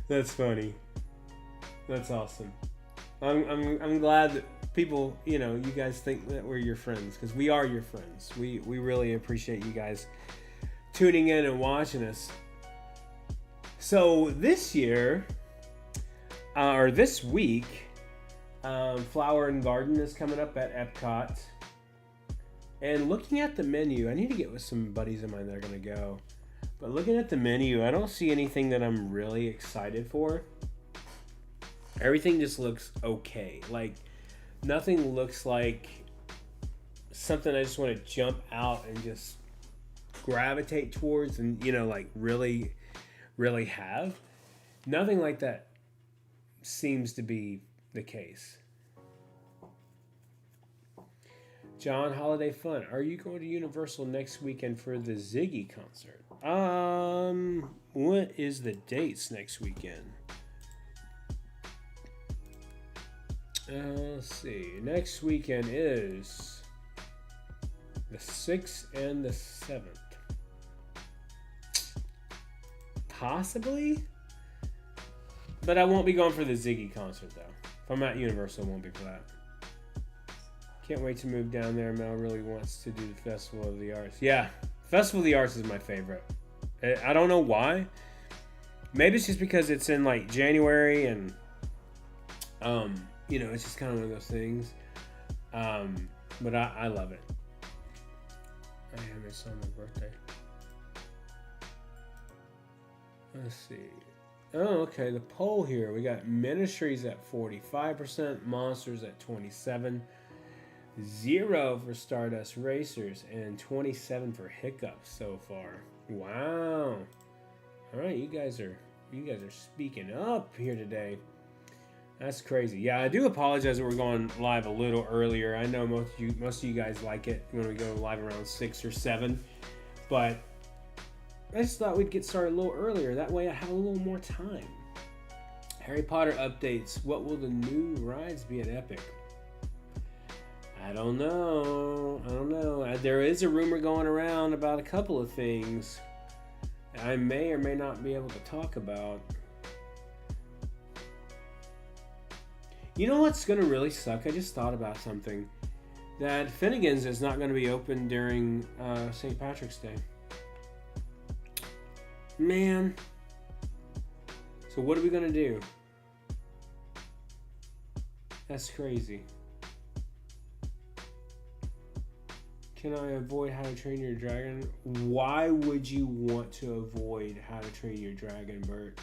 That's funny. That's awesome. I'm glad that people, you guys think that we're your friends, because we are your friends. We really appreciate you guys tuning in and watching us. So this year, or this week, Flower and Garden is coming up at Epcot. And looking at the menu, I need to get with some buddies of mine that are going to go. But looking at the menu, I don't see anything that I'm really excited for. Everything just looks okay. Like, nothing looks like something I just want to jump out and just gravitate towards and, you know, like really, really have. Nothing like that seems to be the case. John, holiday fun. Are you going to Universal next weekend for the Ziggy concert? What is the dates next weekend? Let's see. Next weekend is the 6th and the 7th. Possibly? But I won't be going for the Ziggy concert, though. If I'm at Universal, I won't be for that. Can't wait to move down there. Mel really wants to do the Festival of the Arts. Yeah, Festival of the Arts is my favorite. I don't know why. Maybe it's just because it's in like January and you know, it's just kind of one of those things. But I love it. I have it on my birthday. Let's see. Oh, okay. The poll here. We got Ministries at 45%, Monsters at 27%, 0 for Stardust Racers, and 27 for Hiccups so far. Wow. All right, you guys are speaking up here today. That's crazy. Yeah, I do apologize that we're going live a little earlier. I know most of you guys like it when we go live around 6 or 7, but I just thought we'd get started a little earlier. That way I have a little more time. Harry Potter updates. What will the new rides be at Epic? I don't know. There is a rumor going around about a couple of things I may or may not be able to talk about. You know what's going to really suck? I just thought about something. That Finnegan's is not going to be open during St. Patrick's Day. Man. So what are we going to do? That's crazy. Can I avoid How to Train Your Dragon? Why would you want to avoid How to Train Your Dragon, Bert?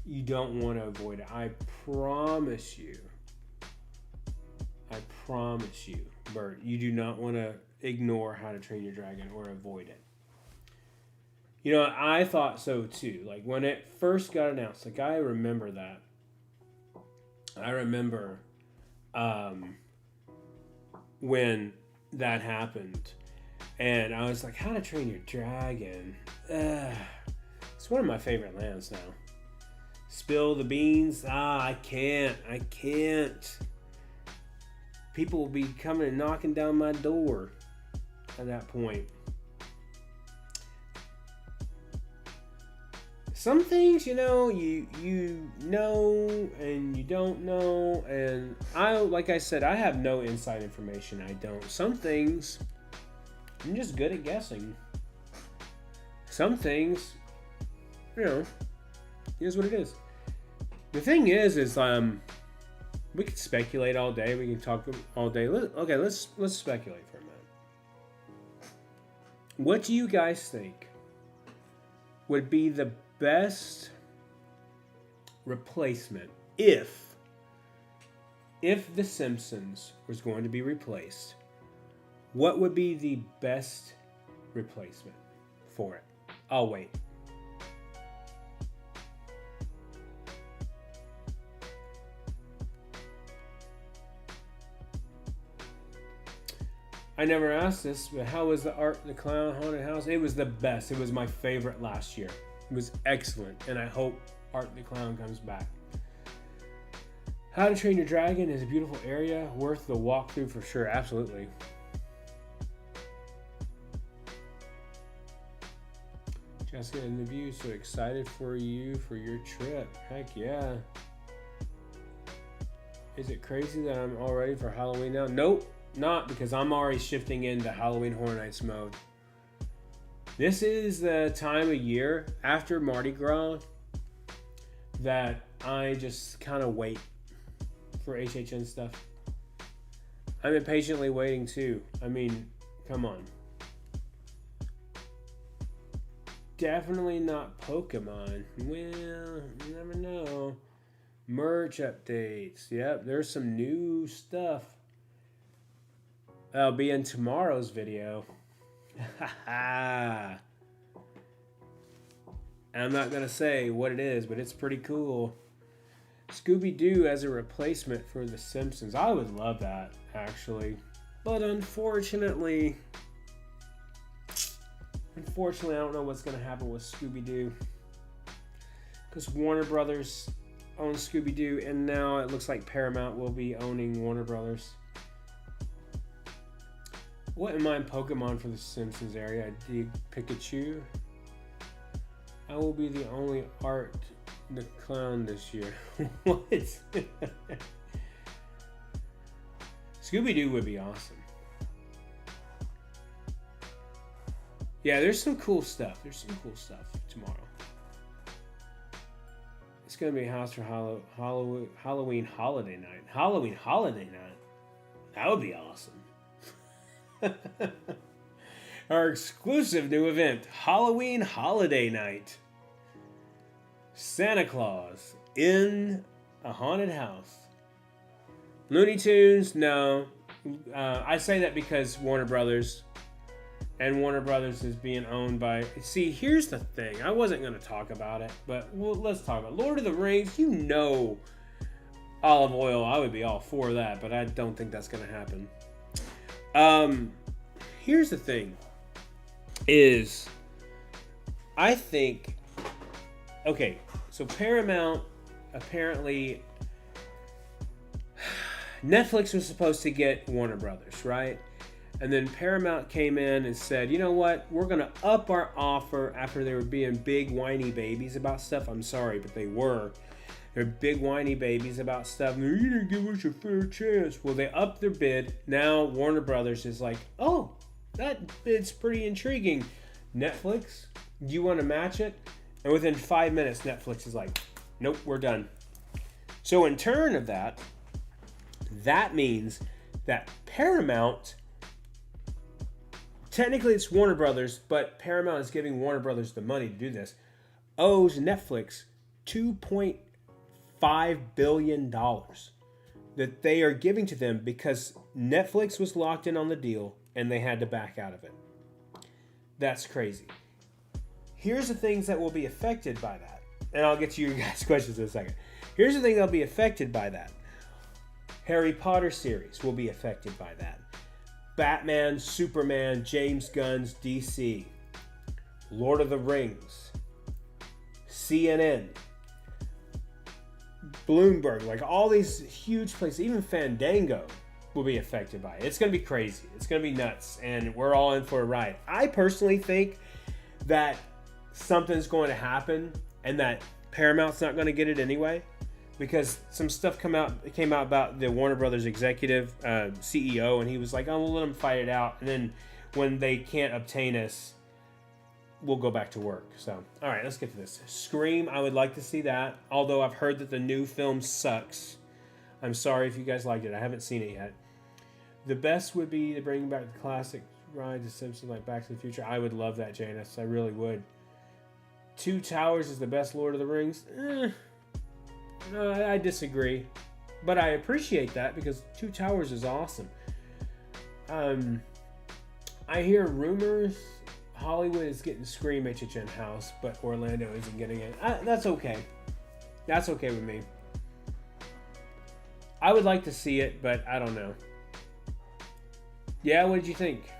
You don't want to avoid it. I promise you, Bert, you do not want to ignore How to Train Your Dragon or avoid it. You know, I thought so too. Like when it first got announced, like I remember that. I remember when that happened. And I was like, How to Train Your Dragon. It's one of my favorite lands now. Spill the beans. I can't. People will be coming and knocking down my door at that point. Some things, you know, you know and you don't know, and like I said, I have no inside information. I don't. Some things, I'm just good at guessing. Some things, you know, here's what it is. The thing is we could speculate all day. We can talk all day. Let's speculate for a minute. What do you guys think would be the best replacement if The Simpsons was going to be replaced? What would be the best replacement for it? I'll wait. I never asked this, but how was the Art the Clown Haunted House? It was the best. It was my favorite last year. It was excellent, and I hope Art the Clown comes back. How to Train Your Dragon is a beautiful area, worth the walkthrough for sure. Absolutely. Jessica and the View, so excited for you for your trip. Heck yeah. Is it crazy that I'm all ready for Halloween now? Nope. Not, because I'm already shifting into Halloween Horror Nights mode. This is the time of year after Mardi Gras that I just kind of wait for HHN stuff. I'm impatiently waiting too. I mean, come on. Definitely not Pokemon. Well, you never know. Merch updates. Yep, there's some new stuff. That'll be in tomorrow's video. I'm not going to say what it is, but it's pretty cool. Scooby-Doo as a replacement for The Simpsons. I would love that, actually. But unfortunately, I don't know what's going to happen with Scooby-Doo. Because Warner Brothers owns Scooby-Doo, and now it looks like Paramount will be owning Warner Brothers. Wouldn't mind Pokemon for the Simpsons area. I dig Pikachu. I will be the only Art the Clown this year. What? Scooby-Doo would be awesome. Yeah, there's some cool stuff. Tomorrow. It's going to be a house for Halloween holiday night. Halloween holiday night? That would be awesome. Our exclusive new event, Halloween Holiday Night. Santa Claus in a haunted house. Looney Tunes, no. I say that because Warner Brothers is being owned by... See, here's the thing. I wasn't going to talk about it, but let's talk about it. Lord of the Rings, olive oil, I would be all for that, but I don't think that's going to happen. Here's the thing is I think, okay, so Paramount, apparently Netflix was supposed to get Warner Brothers, right? And then Paramount came in and said, you know what, we're going to up our offer after they were being big whiny babies about stuff. I'm sorry, but they were. They're big whiny babies about stuff. You didn't give us a fair chance. Well, they upped their bid. Now Warner Brothers is like, oh, that bid's pretty intriguing. Netflix, do you want to match it? And within 5 minutes, Netflix is like, nope, we're done. So in turn of that means that Paramount, technically it's Warner Brothers, but Paramount is giving Warner Brothers the money to do this, owes Netflix $2.5 billion that they are giving to them because Netflix was locked in on the deal and they had to back out of it. That's crazy. Here's the things that will be affected by that. And I'll get to your guys' questions in a second. Here's the thing that will be affected by that. Harry Potter series will be affected by that. Batman, Superman, James Gunn's DC. Lord of the Rings. CNN. Bloomberg, like all these huge places, even Fandango will be affected by it. It's going to be crazy. It's going to be nuts, and we're all in for a ride. I personally think that something's going to happen and that Paramount's not going to get it anyway because some stuff came out about the Warner Brothers executive CEO, and he was like, oh, we'll let them fight it out, and then when they can't obtain us, we'll go back to work. So, all right, let's get to this. Scream, I would like to see that, although I've heard that the new film sucks. I'm sorry if you guys liked it. I haven't seen it yet. The best would be to bring back the classic ride to Simpsons, like Back to the Future. I would love that, Janice. I really would. Two Towers is the best Lord of the Rings. No, I disagree. But I appreciate that because Two Towers is awesome. I hear rumors Hollywood is getting Scream HHN House, but Orlando isn't getting it. That's okay. That's okay with me. I would like to see it, but I don't know. Yeah, what did you think?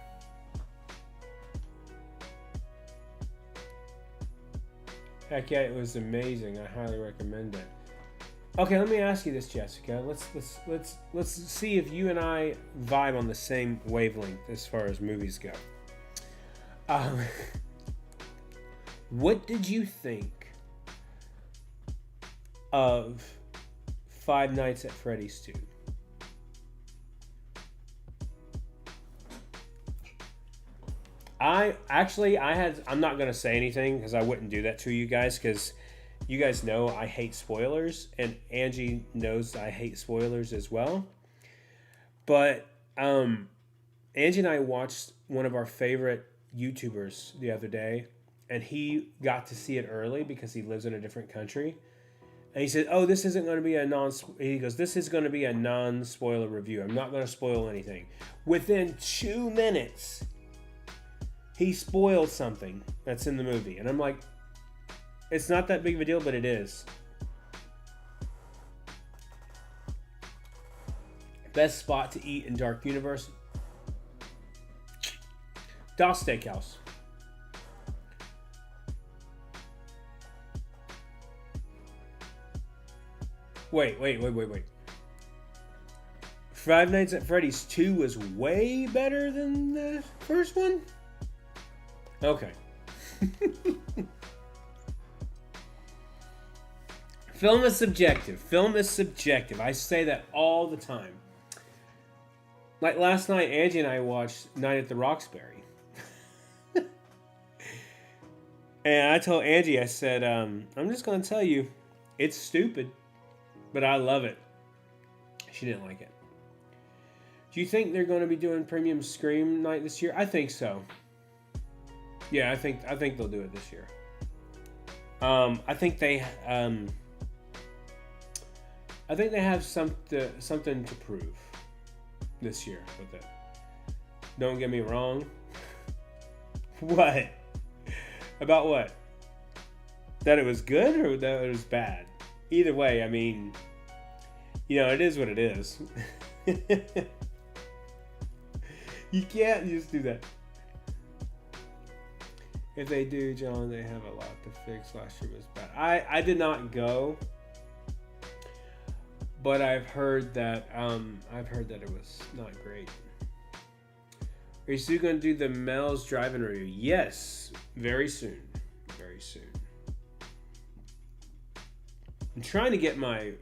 Heck yeah, it was amazing. I highly recommend it. Okay, let me ask you this, Jessica. Let's see if you and I vibe on the same wavelength as far as movies go. What did you think of Five Nights at Freddy's 2? I'm not going to say anything because I wouldn't do that to you guys because you guys know I hate spoilers, and Angie knows I hate spoilers as well. But Angie and I watched one of our favorite YouTubers the other day, and he got to see it early because he lives in a different country. And he said, "Oh, this isn't going to be a non." He goes, "This is going to be a non-spoiler review. I'm not going to spoil anything." Within 2 minutes, he spoiled something that's in the movie, and I'm like, "It's not that big of a deal, but it is." Best spot to eat in Dark Universe? Das Steakhouse. Wait. Five Nights at Freddy's 2 was way better than the first one? Okay. Film is subjective. Film is subjective. I say that all the time. Like last night, Angie and I watched Night at the Roxbury. And I told Angie, I said, I'm just going to tell you, it's stupid, but I love it. She didn't like it. Do you think they're going to be doing premium Scream night this year? I think so. Yeah, I think they'll do it this year. I think they have something to prove this year with it. Don't get me wrong. What? About what? That it was good or that it was bad? Either way, I mean, it is what it is. You can't just do that. If they do, John, they have a lot to fix. Last year was bad. I did not go, but I've heard that it was not great. Are you still going to do the Mel's Drive-In review? Yes, very soon. Very soon. I'm trying to get my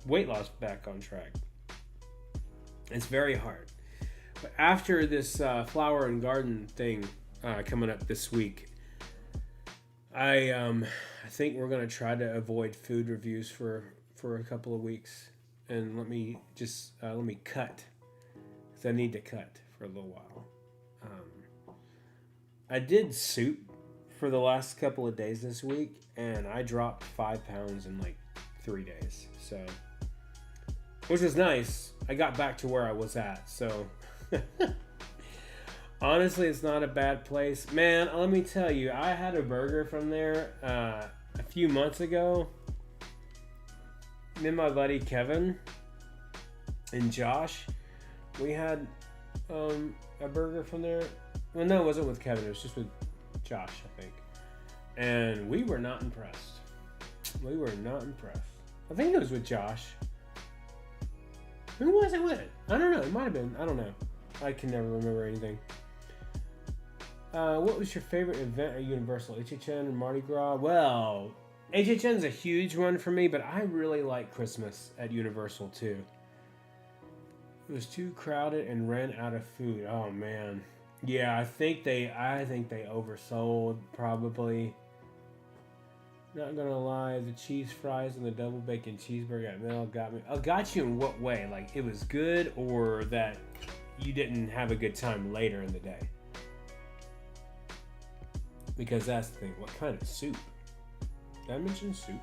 weight loss back on track. It's very hard. But after this flower and garden thing coming up this week, I think we're going to try to avoid food reviews for a couple of weeks. And let me cut. Because I need to cut for a little while. I did soup for the last couple of days this week, and I dropped 5 pounds in like 3 days. So, which was nice. I got back to where I was at. So, honestly, it's not a bad place. Man, let me tell you, I had a burger from there a few months ago. Me and my buddy Kevin and Josh, we had a burger from there. Well, no, it wasn't with Kevin. It was just with Josh, I think. And we were not impressed. I think it was with Josh. Who was it with? I don't know. It might have been. I don't know. I can never remember anything. What was your favorite event at Universal? HHN or Mardi Gras? Well, HHN's a huge one for me, but I really like Christmas at Universal too. It was too crowded and ran out of food. Oh man. Yeah, I think they oversold probably. Not gonna lie, the cheese fries and the double bacon cheeseburger at Mel got me. Got you in what way? Like it was good, or that you didn't have a good time later in the day? Because that's the thing. What kind of soup? Did I mention soup?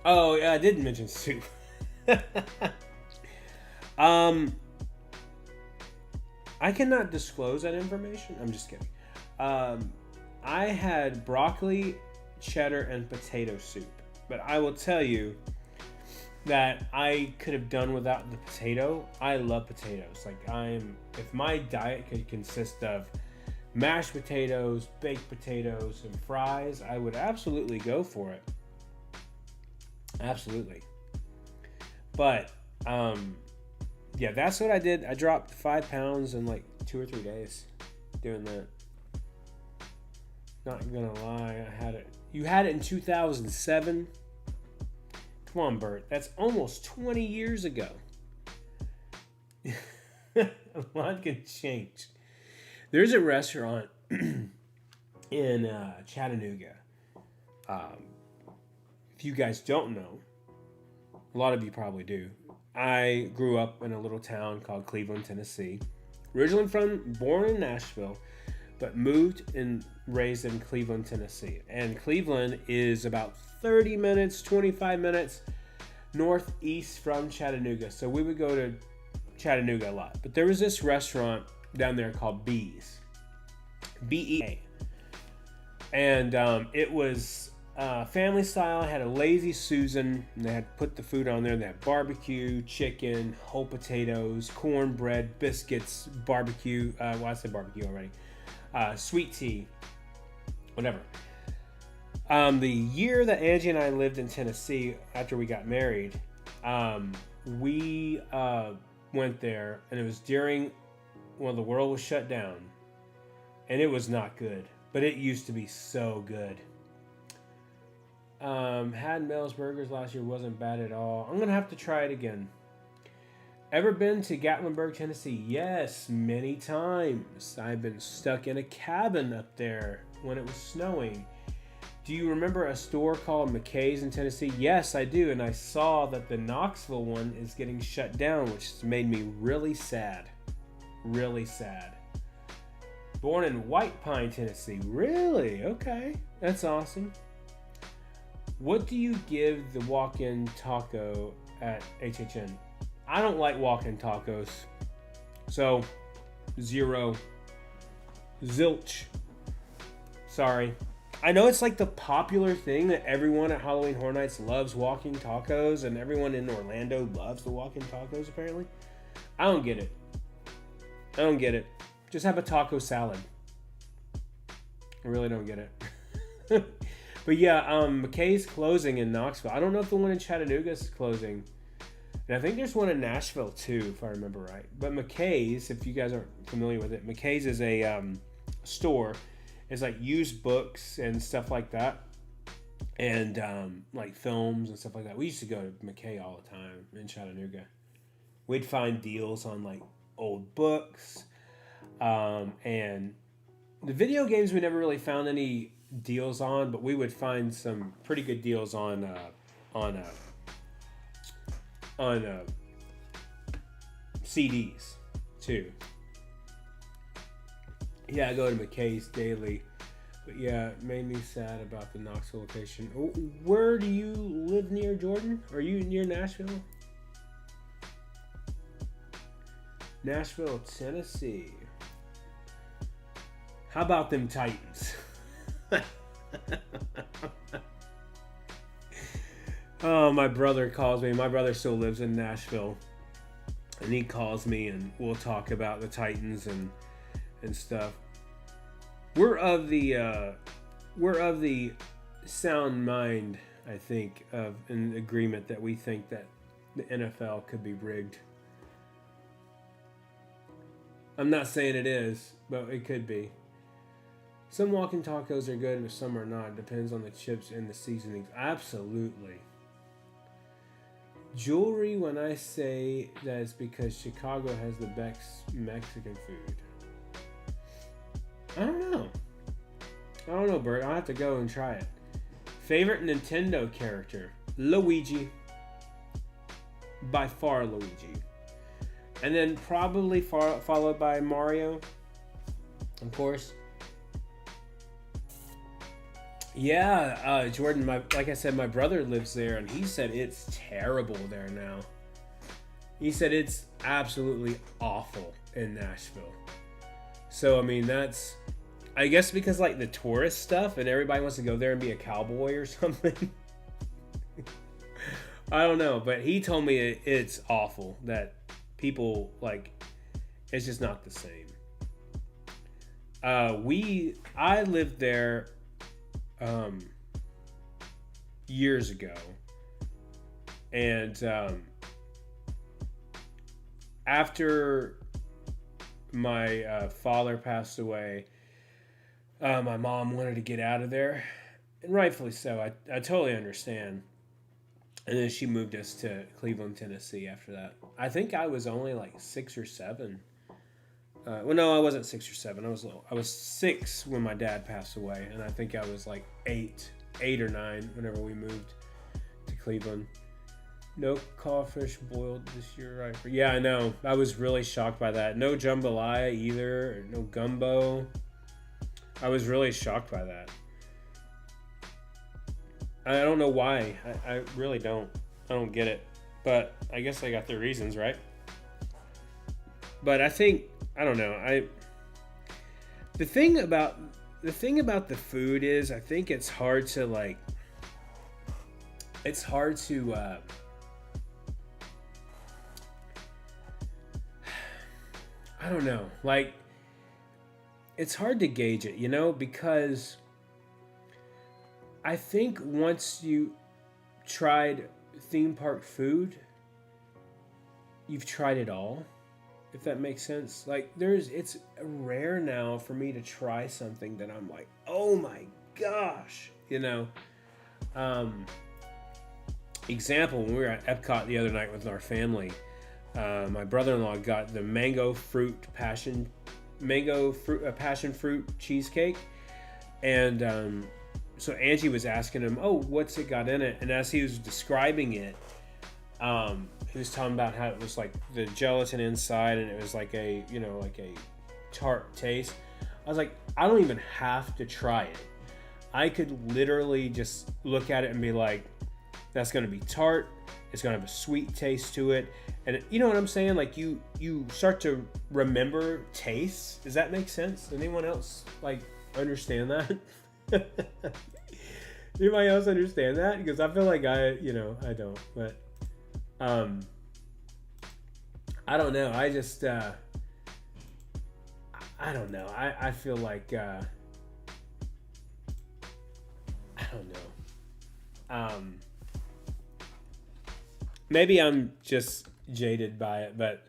Oh yeah, I did mention soup. I cannot disclose that information. I'm just kidding. I had broccoli, cheddar, and potato soup. But I will tell you that I could have done without the potato. I love potatoes. If my diet could consist of mashed potatoes, baked potatoes, and fries, I would absolutely go for it. Absolutely. But, yeah, that's what I did. I dropped 5 pounds in like 2 or 3 days doing that. Not gonna lie, I had it. You had it in 2007? Come on, Bert. That's almost 20 years ago. A lot can change. There's a restaurant in Chattanooga. If you guys don't know, a lot of you probably do. I grew up in a little town called Cleveland, Tennessee. Originally born in Nashville, but moved and raised in Cleveland, Tennessee. And Cleveland is about 30 minutes, 25 minutes northeast from Chattanooga. So we would go to Chattanooga a lot. But there was this restaurant down there called Bees. B-E-A. And it was family style. It had a Lazy Susan. And they had put the food on there. They had barbecue, chicken, whole potatoes, cornbread, biscuits, barbecue. Well, I said barbecue already. Sweet tea, whatever. The year that Angie and I lived in Tennessee after we got married, we went there, and it was during when the world was shut down, and it was not good, but it used to be so good. Had Mel's Burgers last year, wasn't bad at all. I'm gonna have to try it again. Ever been to Gatlinburg, Tennessee? Yes, many times. I've been stuck in a cabin up there when it was snowing. Do you remember a store called McKay's in Tennessee? Yes, I do, and I saw that the Knoxville one is getting shut down, which has made me really sad. Really sad. Born in White Pine, Tennessee. Really? Okay. That's awesome. What do you give the walk-in taco at HHN? I don't like walk-in tacos. So, 0. Zilch. Sorry. I know it's like the popular thing that everyone at Halloween Horror Nights loves walking tacos, and everyone in Orlando loves the walk-in tacos, apparently. I don't get it. I don't get it. Just have a taco salad. I really don't get it. But yeah, McKay's closing in Knoxville. I don't know if the one in Chattanooga is closing. And I think there's one in Nashville too, if I remember right. But McKay's, if you guys aren't familiar with it, McKay's is a store. It's like used books and stuff like that. And like films and stuff like that. We used to go to McKay all the time in Chattanooga. We'd find deals on like old books. And the video games we never really found any deals on, but we would find some pretty good deals on CDs too. Yeah, I go to McKay's daily, but yeah, it made me sad about the Knoxville location. Where do you live near, Jordan? Are you near Nashville? Nashville, Tennessee. How about them Titans? Oh, my brother calls me. My brother still lives in Nashville, and he calls me, and we'll talk about the Titans and stuff. We're of the sound mind, I think, of an agreement that we think that the NFL could be rigged. I'm not saying it is, but it could be. Some walking tacos are good, but some are not. It depends on the chips and the seasonings. Absolutely. Jewelry, when I say that, it's because Chicago has the best Mexican food. I don't know, Bert. I'll have to go and try it. Favorite Nintendo character? Luigi. By far, Luigi. And then probably followed by Mario, of course. Yeah, Jordan, like I said, my brother lives there, and he said it's terrible there now. He said it's absolutely awful in Nashville. So, I mean, that's, I guess because, like, the tourist stuff, and everybody wants to go there and be a cowboy or something. I don't know, but he told me it's awful, that people, like, it's just not the same. I lived there years ago, and after my father passed away, my mom wanted to get out of there, and rightfully so. I totally understand. And then she moved us to Cleveland, Tennessee after that. I think I was only like 6 or 7. Well, no, I wasn't 6 or 7. I was 6 when my dad passed away, and I think I was like 8 or 9 whenever we moved to Cleveland. No crawfish boiled this year, right? Yeah, I know. I was really shocked by that. No jambalaya either. No gumbo. I was really shocked by that. I don't know why. I really don't. I don't get it. But I guess I got the reasons, right? But I think, I don't know. The thing about the food is, I think it's hard to like. It's hard to. I don't know. Like, it's hard to gauge it, you know, because I think once you tried theme park food, you've tried it all, if that makes sense. Like, it's rare now for me to try something that I'm like, oh my gosh, you know. Example, when we were at Epcot the other night with our family, my brother-in-law got the passion fruit cheesecake, and so Angie was asking him, "Oh, what's it got in it?" And as he was describing it, he was talking about how it was like the gelatin inside, and it was like a tart taste. I was like, I don't even have to try it. I could literally just look at it and be like, that's going to be tart. It's going to have a sweet taste to it. And you know what I'm saying? Like, you start to remember tastes. Does that make sense? Anyone else like understand that? Anybody else understand that? Because I feel like I don't. But I don't know. I just I don't know. I feel like I don't know. Maybe I'm just jaded by it, but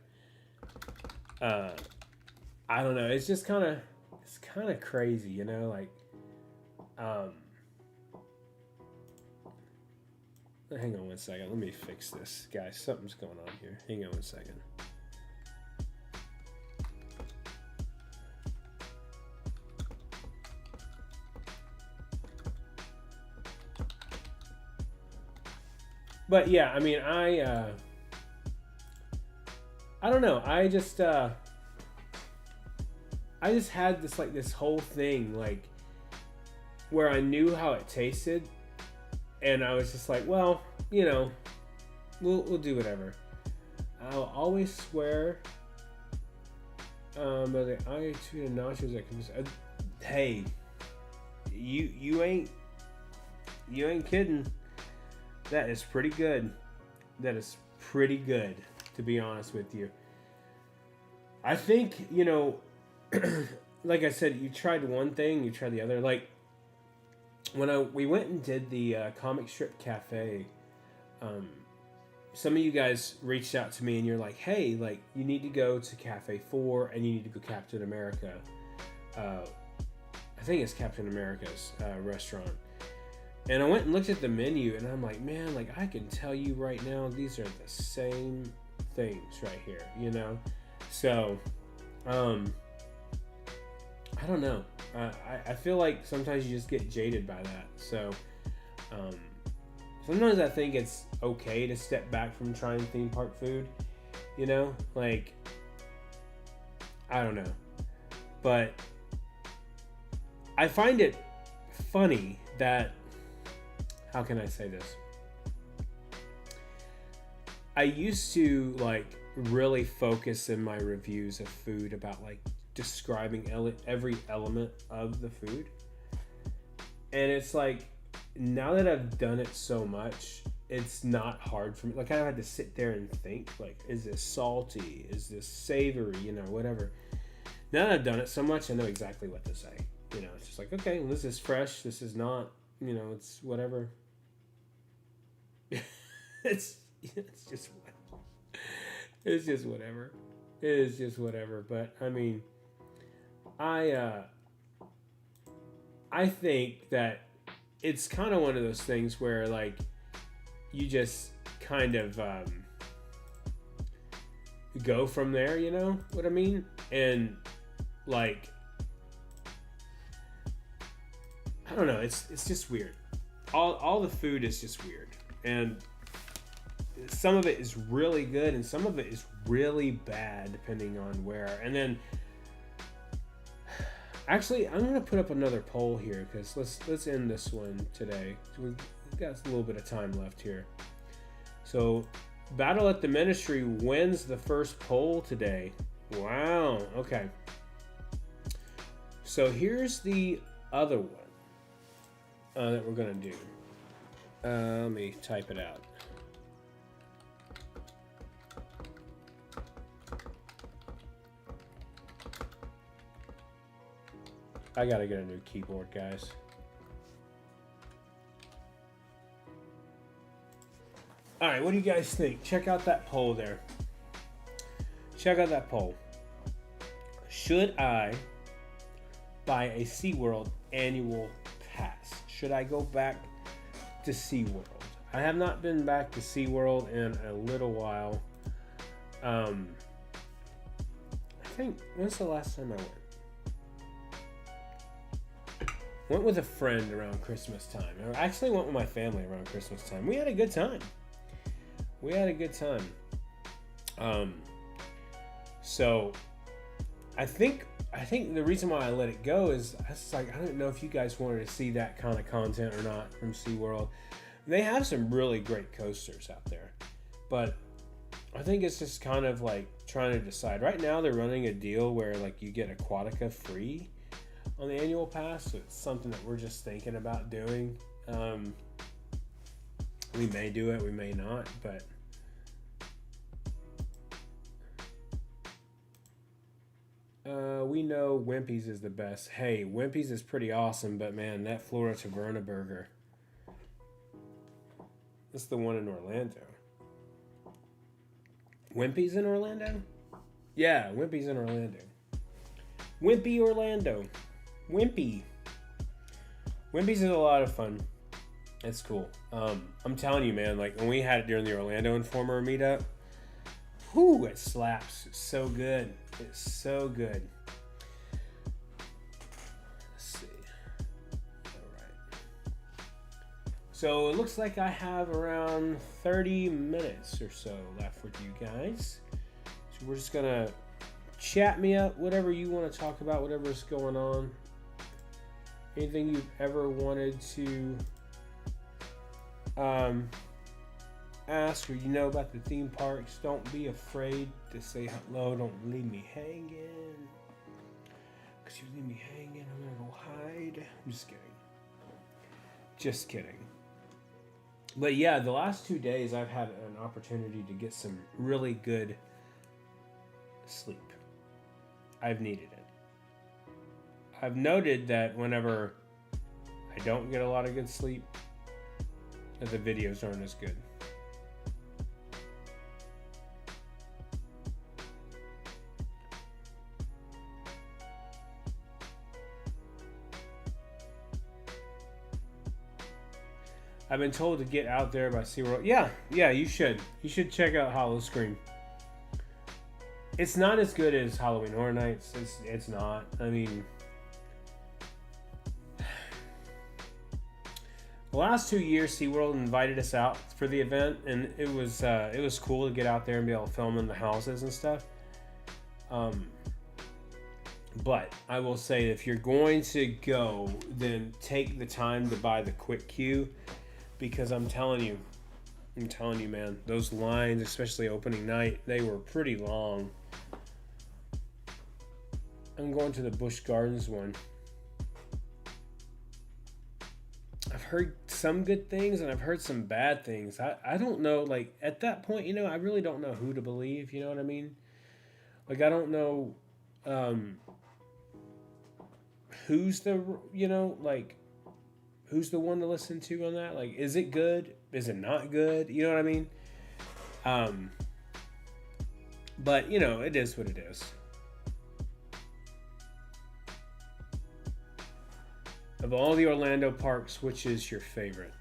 I don't know. It's just kind of crazy, you know. Like, hang on one second. Let me fix this, guys. Something's going on here. Hang on one second. But yeah, I mean, I don't know. I just had this whole thing like where I knew how it tasted, and I was just like, well, you know, we'll do whatever. I'll always swear. But the I tweeted nachos that can just, hey, you ain't kidding. That is pretty good. That is pretty good, to be honest with you. I think, you know, like I said, you tried one thing, you tried the other. Like, when we went and did the comic strip cafe, some of you guys reached out to me and you're like, hey, like, you need to go to Cafe 4 and you need to go Captain America. I think it's Captain America's restaurant. And I went and looked at the menu, and I'm like, man, like, I can tell you right now, these are the same things right here, you know? So, I don't know. I feel like sometimes you just get jaded by that. So, sometimes I think it's okay to step back from trying theme park food, you know? Like, I don't know. But I find it funny that, how can I say this? I used to like really focus in my reviews of food about like describing every element of the food. And it's like, now that I've done it so much, it's not hard for me. Like, I had to sit there and think, like, is this salty? Is this savory? You know, whatever. Now that I've done it so much, I know exactly what to say. You know, it's just like, okay, well, this is fresh. This is not, you know, it's whatever. it's just whatever. It is just whatever. But I mean, I think that it's kind of one of those things where like you just kind of go from there, you know what I mean? And like, I don't know, it's just weird. All the food is just weird. And some of it is really good and some of it is really bad depending on where. And then Actually, I'm gonna put up another poll here because let's end this one today. So we've got a little bit of time left here. So, Battle at the Ministry wins the first poll today. Wow. Okay. So here's the other one that we're gonna do. Let me type it out. I gotta get a new keyboard, guys. All right, what do you guys think? Check out that poll there. Check out that poll. Should I buy a SeaWorld annual pass? Should I go back to SeaWorld? I have not been back to SeaWorld in a little while. I think, when's the last time I went? Went with a friend around Christmas time. I actually went with my family around Christmas time. We had a good time. So I think the reason why I let it go is I was like, I don't know if you guys wanted to see that kind of content or not from SeaWorld. They have some really great coasters out there, but I think it's just kind of like trying to decide. Right now they're running a deal where like you get Aquatica free on the annual pass, so it's something that we're just thinking about doing. We may do it, we may not, but we know Wimpy's is the best. Hey, Wimpy's is pretty awesome, but man, that Florida Taverna burger. That's the one in Orlando. Wimpy's in Orlando? Yeah, Wimpy's in Orlando. Wimpy Orlando. Wimpy. Wimpy's is a lot of fun. It's cool. I'm telling you, man, like when we had it during the Orlando Informer meetup, whoo, it slaps. It's so good. It's so good. Let's see. All right. So it looks like I have around 30 minutes or so left with you guys. So we're just gonna chat me up, whatever you want to talk about, whatever's going on. Anything you've ever wanted to ask or you know about the theme parks, don't be afraid to say hello. Don't leave me hanging. Because you leave me hanging, I'm going to go hide. I'm just kidding. Just kidding. But yeah, the last 2 days I've had an opportunity to get some really good sleep. I've needed it. I've noted that whenever I don't get a lot of good sleep, that the videos aren't as good. I've been told to get out there by SeaWorld. Yeah, you should. You should check out Howl-O-Scream. It's not as good as Halloween Horror Nights. It's not. I mean, the last 2 years, SeaWorld invited us out for the event, and it was cool to get out there and be able to film in the houses and stuff. But I will say, if you're going to go, then take the time to buy the quick queue, because I'm telling you, man, those lines, especially opening night, they were pretty long. I'm going to the Busch Gardens one. I've heard some good things and I've heard some bad things. I don't know, like, at that point, I really don't know who to believe, you know what I mean? Like, I don't know who's the one to listen to on that? Like, is it good? Is it not good? You know what I mean? But, it is what it is. Of all the Orlando parks, which is your favorite?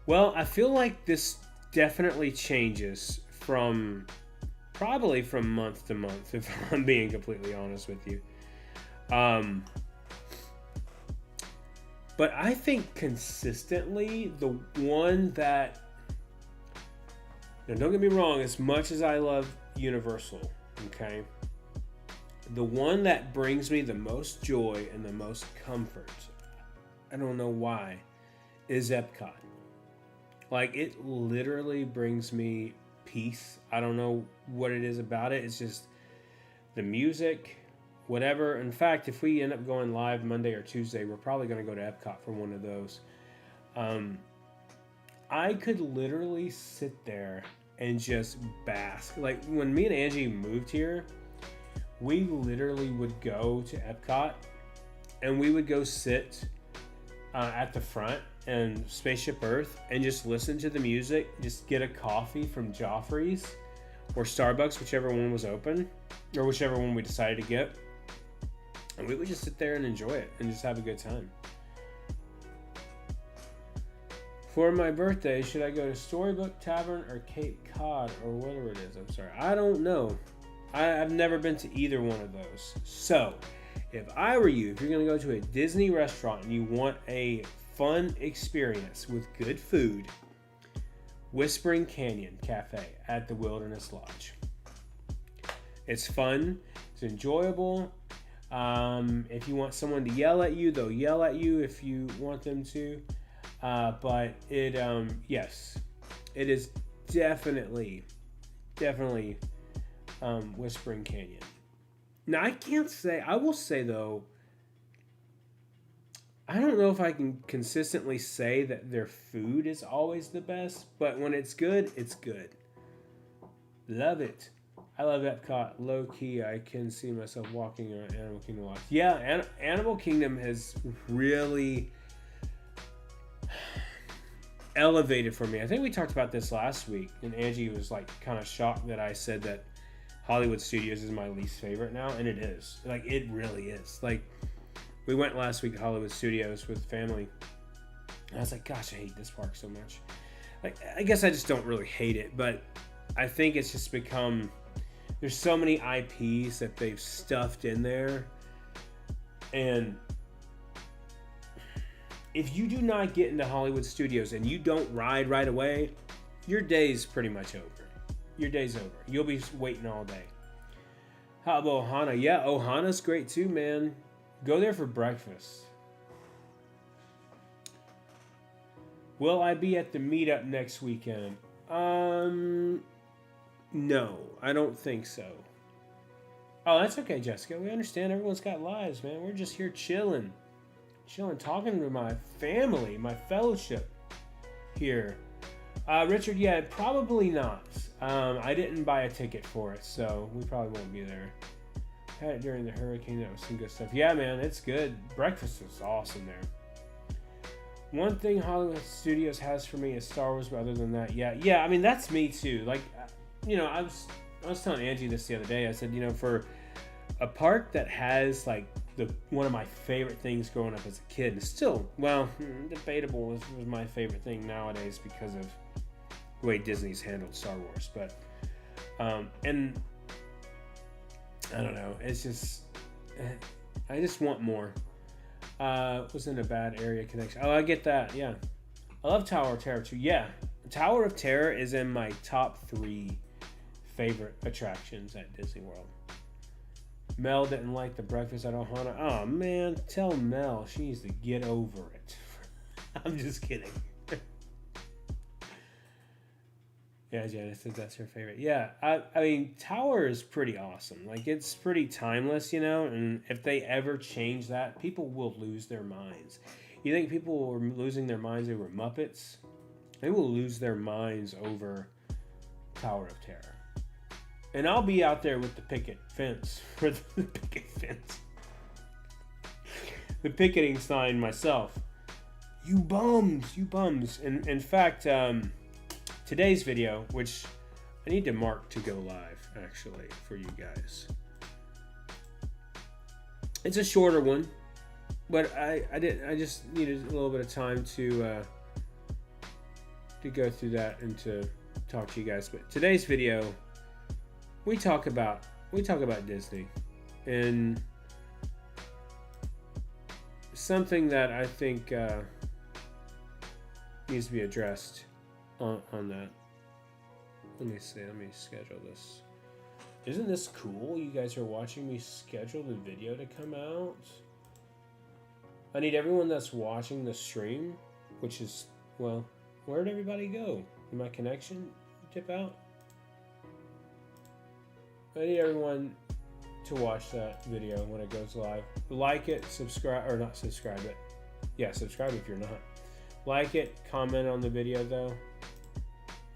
Well, I feel like this definitely changes probably from month to month, if I'm being completely honest with you. But I think consistently, the one that, now don't get me wrong, as much as I love Universal, okay, The one that brings me the most joy and the most comfort, I don't know why, is Epcot. Like, it literally brings me peace. I don't know what it is about it. It's just the music, whatever. In fact, if we end up going live Monday or Tuesday, we're probably going to go to Epcot for one of those. I could literally sit there and just bask. Like, when me and Angie moved here, we literally would go to Epcot and we would go sit at the front and Spaceship Earth and just listen to the music, just get a coffee from Joffrey's or Starbucks, whichever one was open, or whichever one we decided to get. And we would just sit there and enjoy it and just have a good time. For my birthday, should I go to Storybook Tavern or Cape Cod or whatever it is? I'm sorry, I don't know. I've never been to either one of those. So, if I were you, if you're going to go to a Disney restaurant and you want a fun experience with good food, Whispering Canyon Cafe at the Wilderness Lodge. It's fun. It's enjoyable. If you want someone to yell at you, they'll yell at you if you want them to. But it, yes, it is definitely Whispering Canyon. Now, I will say though, I don't know if I can consistently say that their food is always the best, but when it's good, it's good. Love it. I love Epcot. Low key, I can see myself walking around Animal Kingdom Lodge. Yeah, Animal Kingdom has really elevated for me. I think we talked about this last week, and Angie was like kind of shocked that I said that Hollywood Studios is my least favorite now, and it is. Like, it really is. Like, we went last week to Hollywood Studios with family, and I was like, gosh, I hate this park so much. Like, I guess I just don't really hate it, but I think it's just become, there's so many IPs that they've stuffed in there, and if you do not get into Hollywood Studios and you don't ride right away, your day's pretty much over. Your day's over. You'll be waiting all day. How about Ohana? Yeah, Ohana's great too, man. Go there for breakfast. Will I be at the meetup next weekend? No, I don't think so. Oh, that's okay, Jessica. We understand everyone's got lives, man. We're just here chilling, talking to my family, my fellowship here. Richard, yeah, probably not. I didn't buy a ticket for it, so we probably won't be there. Had it during the hurricane. That was some good stuff. Yeah, man, it's good. Breakfast is awesome there. One thing Hollywood Studios has for me is Star Wars, but other than that, yeah. I mean, that's me too. Like, you know, I was telling Angie this the other day. I said, you know, for a park that has like one of my favorite things growing up as a kid, and still, well, debatable was my favorite thing nowadays because of the way Disney's handled Star Wars. But and I don't know, it's just, I just want more. Was in a bad area connection. Oh, I get that. Yeah, I love Tower of Terror too. Yeah, Tower of Terror is in my top 3 favorite attractions at Disney World. Mel didn't like the breakfast at Ohana. Oh man, tell Mel she needs to get over it. I'm just kidding. Yeah, Janice says that's her favorite. Yeah, I mean, Tower is pretty awesome. Like, it's pretty timeless, you know, and if they ever change that, people will lose their minds. You think people are losing their minds over Muppets? They will lose their minds over Tower of Terror. And I'll be out there with the picket fence. For the picket fence. The picketing sign myself. You bums, you bums. And in fact, today's video, which I need to mark to go live, actually, for you guys. It's a shorter one, but I just needed a little bit of time to go through that and to talk to you guys. But today's video, we talk about Disney and something that I think needs to be addressed on that. Let me see. Let me schedule this. Isn't this cool? You guys are watching me schedule the video to come out. I need everyone that's watching the stream, which is, well, where'd everybody go? Did my connection dip out? I need everyone to watch that video when it goes live. Like it, subscribe, or not subscribe it. Yeah, subscribe if you're not. Like it, comment on the video though.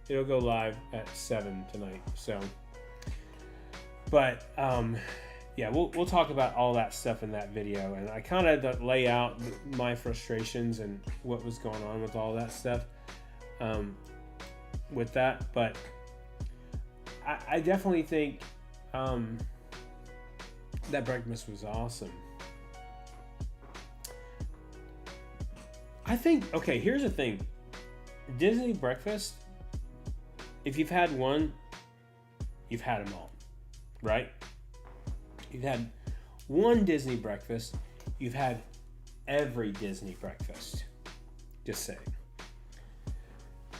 It'll go live at 7 tonight, so. But, yeah, we'll talk about all that stuff in that video. And I kind of lay out my frustrations and what was going on with all that stuff with that. But I definitely think that breakfast was awesome. I think, okay, here's the thing. Disney breakfast, if you've had one, you've had them all, right? You've had one Disney breakfast, you've had every Disney breakfast. Just saying.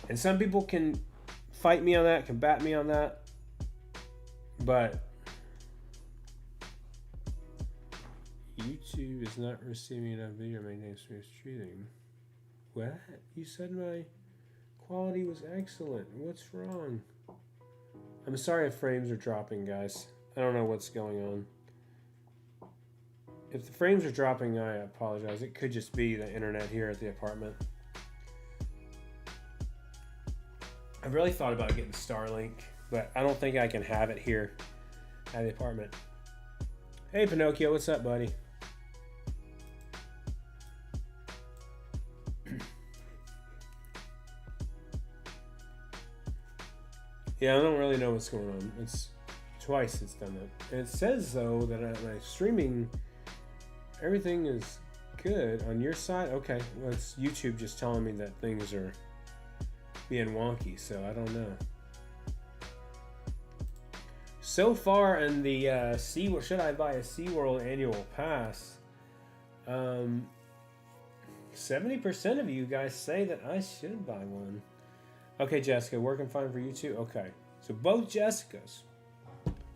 And some people can fight me on that, combat me on that, but YouTube is not receiving enough video to maintain smooth streaming. What? You said my quality was excellent. What's wrong? I'm sorry if frames are dropping, guys. I don't know what's going on. If the frames are dropping, I apologize. It could just be the internet here at the apartment. I've really thought about getting Starlink, but I don't think I can have it here at the apartment. Hey, Pinocchio, what's up, buddy? Yeah, I don't really know what's going on. It's twice it's done that. And it says, though, that my streaming, everything is good on your side. Okay, well, it's YouTube just telling me that things are being wonky, so I don't know. So far in the should I buy a SeaWorld annual pass? 70% of you guys say that I should buy one. Okay, Jessica, working fine for you too? Okay, so both Jessicas,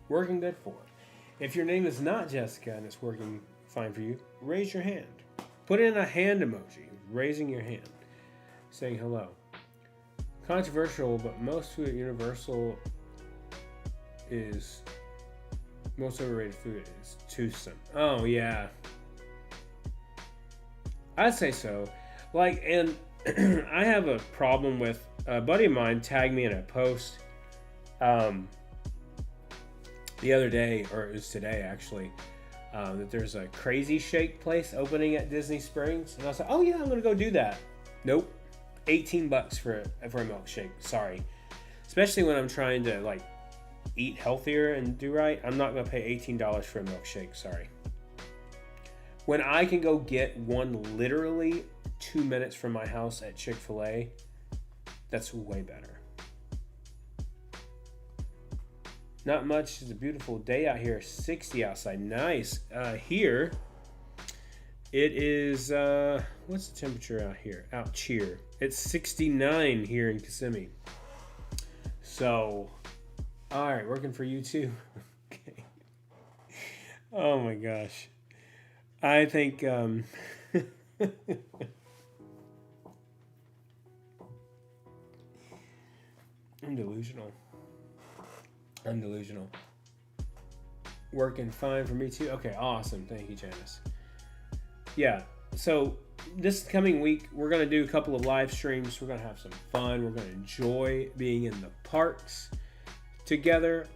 working good for it. If your name is not Jessica and it's working fine for you, raise your hand. Put in a hand emoji, raising your hand, saying hello. Controversial, but most food at Universal is, most overrated food is toothsome. Oh, yeah. I'd say so. Like, and I have a problem with, a buddy of mine tagged me in a post the other day, or it was today actually, that there's a Crazy Shake place opening at Disney Springs. And I was like, oh yeah, I'm going to go do that. Nope. $18 for a milkshake. Sorry. Especially when I'm trying to like eat healthier and do right. I'm not going to pay $18 for a milkshake. Sorry. When I can go get one literally 2 minutes from my house at Chick-fil-A, that's way better. Not much. It's a beautiful day out here. 60 outside. Nice. Here, it is, what's the temperature out here? Out here. It's 69 here in Kissimmee. So, all right, working for you too. Okay. Oh my gosh. I think, I'm delusional. I'm delusional. Working fine for me too. Okay, awesome. Thank you, Janice. Yeah, so this coming week, we're going to do a couple of live streams. We're going to have some fun. We're going to enjoy being in the parks together.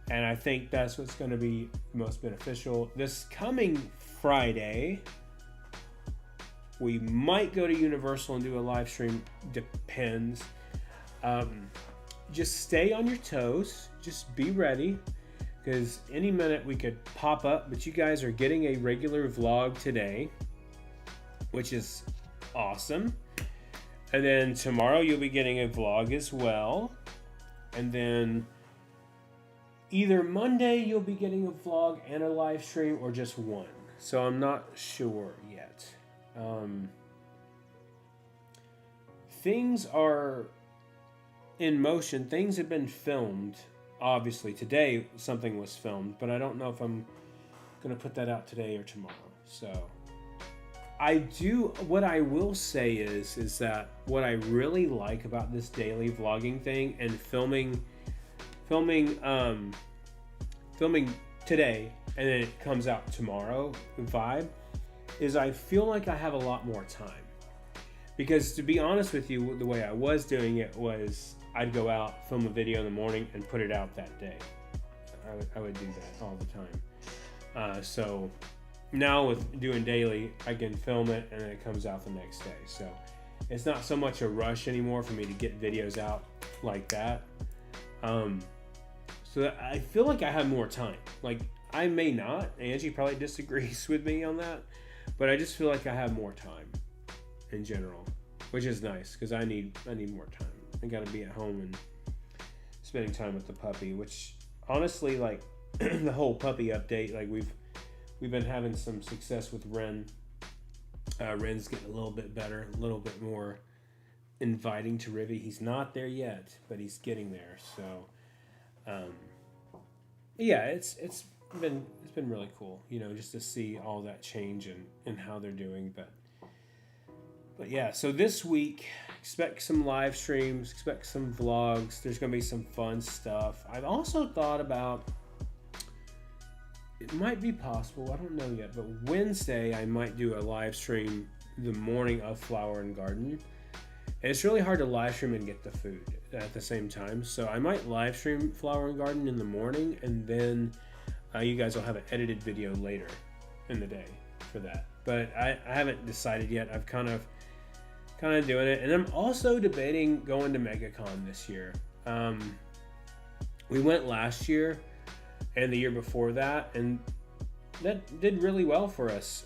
And I think that's what's going to be most beneficial. This coming Friday, we might go to Universal and do a live stream. Depends. Just stay on your toes. Just be ready, because any minute we could pop up. But you guys are getting a regular vlog today, which is awesome. And then tomorrow you'll be getting a vlog as well. And then either Monday you'll be getting a vlog and a live stream, or just one. So I'm not sure yet. Things are in motion. Things have been filmed obviously today something was filmed, but I don't know if I'm gonna put that out today or tomorrow. So what I will say is that what I really like about this daily vlogging thing and filming today and then it comes out tomorrow vibe is I feel like I have a lot more time. Because to be honest with you, the way I was doing it was I'd go out, film a video in the morning, and put it out that day. I would do that all the time. So now with doing daily, I can film it and then it comes out the next day. So it's not so much a rush anymore for me to get videos out like that. So I feel like I have more time. Like I may not. Angie probably disagrees with me on that, but I just feel like I have more time in general, which is nice because I need more time. I gotta be at home and spending time with the puppy, which honestly, like the whole puppy update, like we've been having some success with Ren. Ren's getting a little bit better, a little bit more inviting to Rivy. He's not there yet, but he's getting there. So, yeah, it's been really cool, you know, just to see all that change and how they're doing. But yeah, so this week, expect some live streams, expect some vlogs. There's going to be some fun stuff. I've also thought about, it might be possible, I don't know yet, but Wednesday I might do a live stream the morning of Flower and Garden. And it's really hard to live stream and get the food at the same time. So I might live stream Flower and Garden in the morning, and then you guys will have an edited video later in the day for that. But I haven't decided yet. I've kind of doing it, and I'm also debating going to MegaCon this year. We went last year and the year before that, and that did really well for us.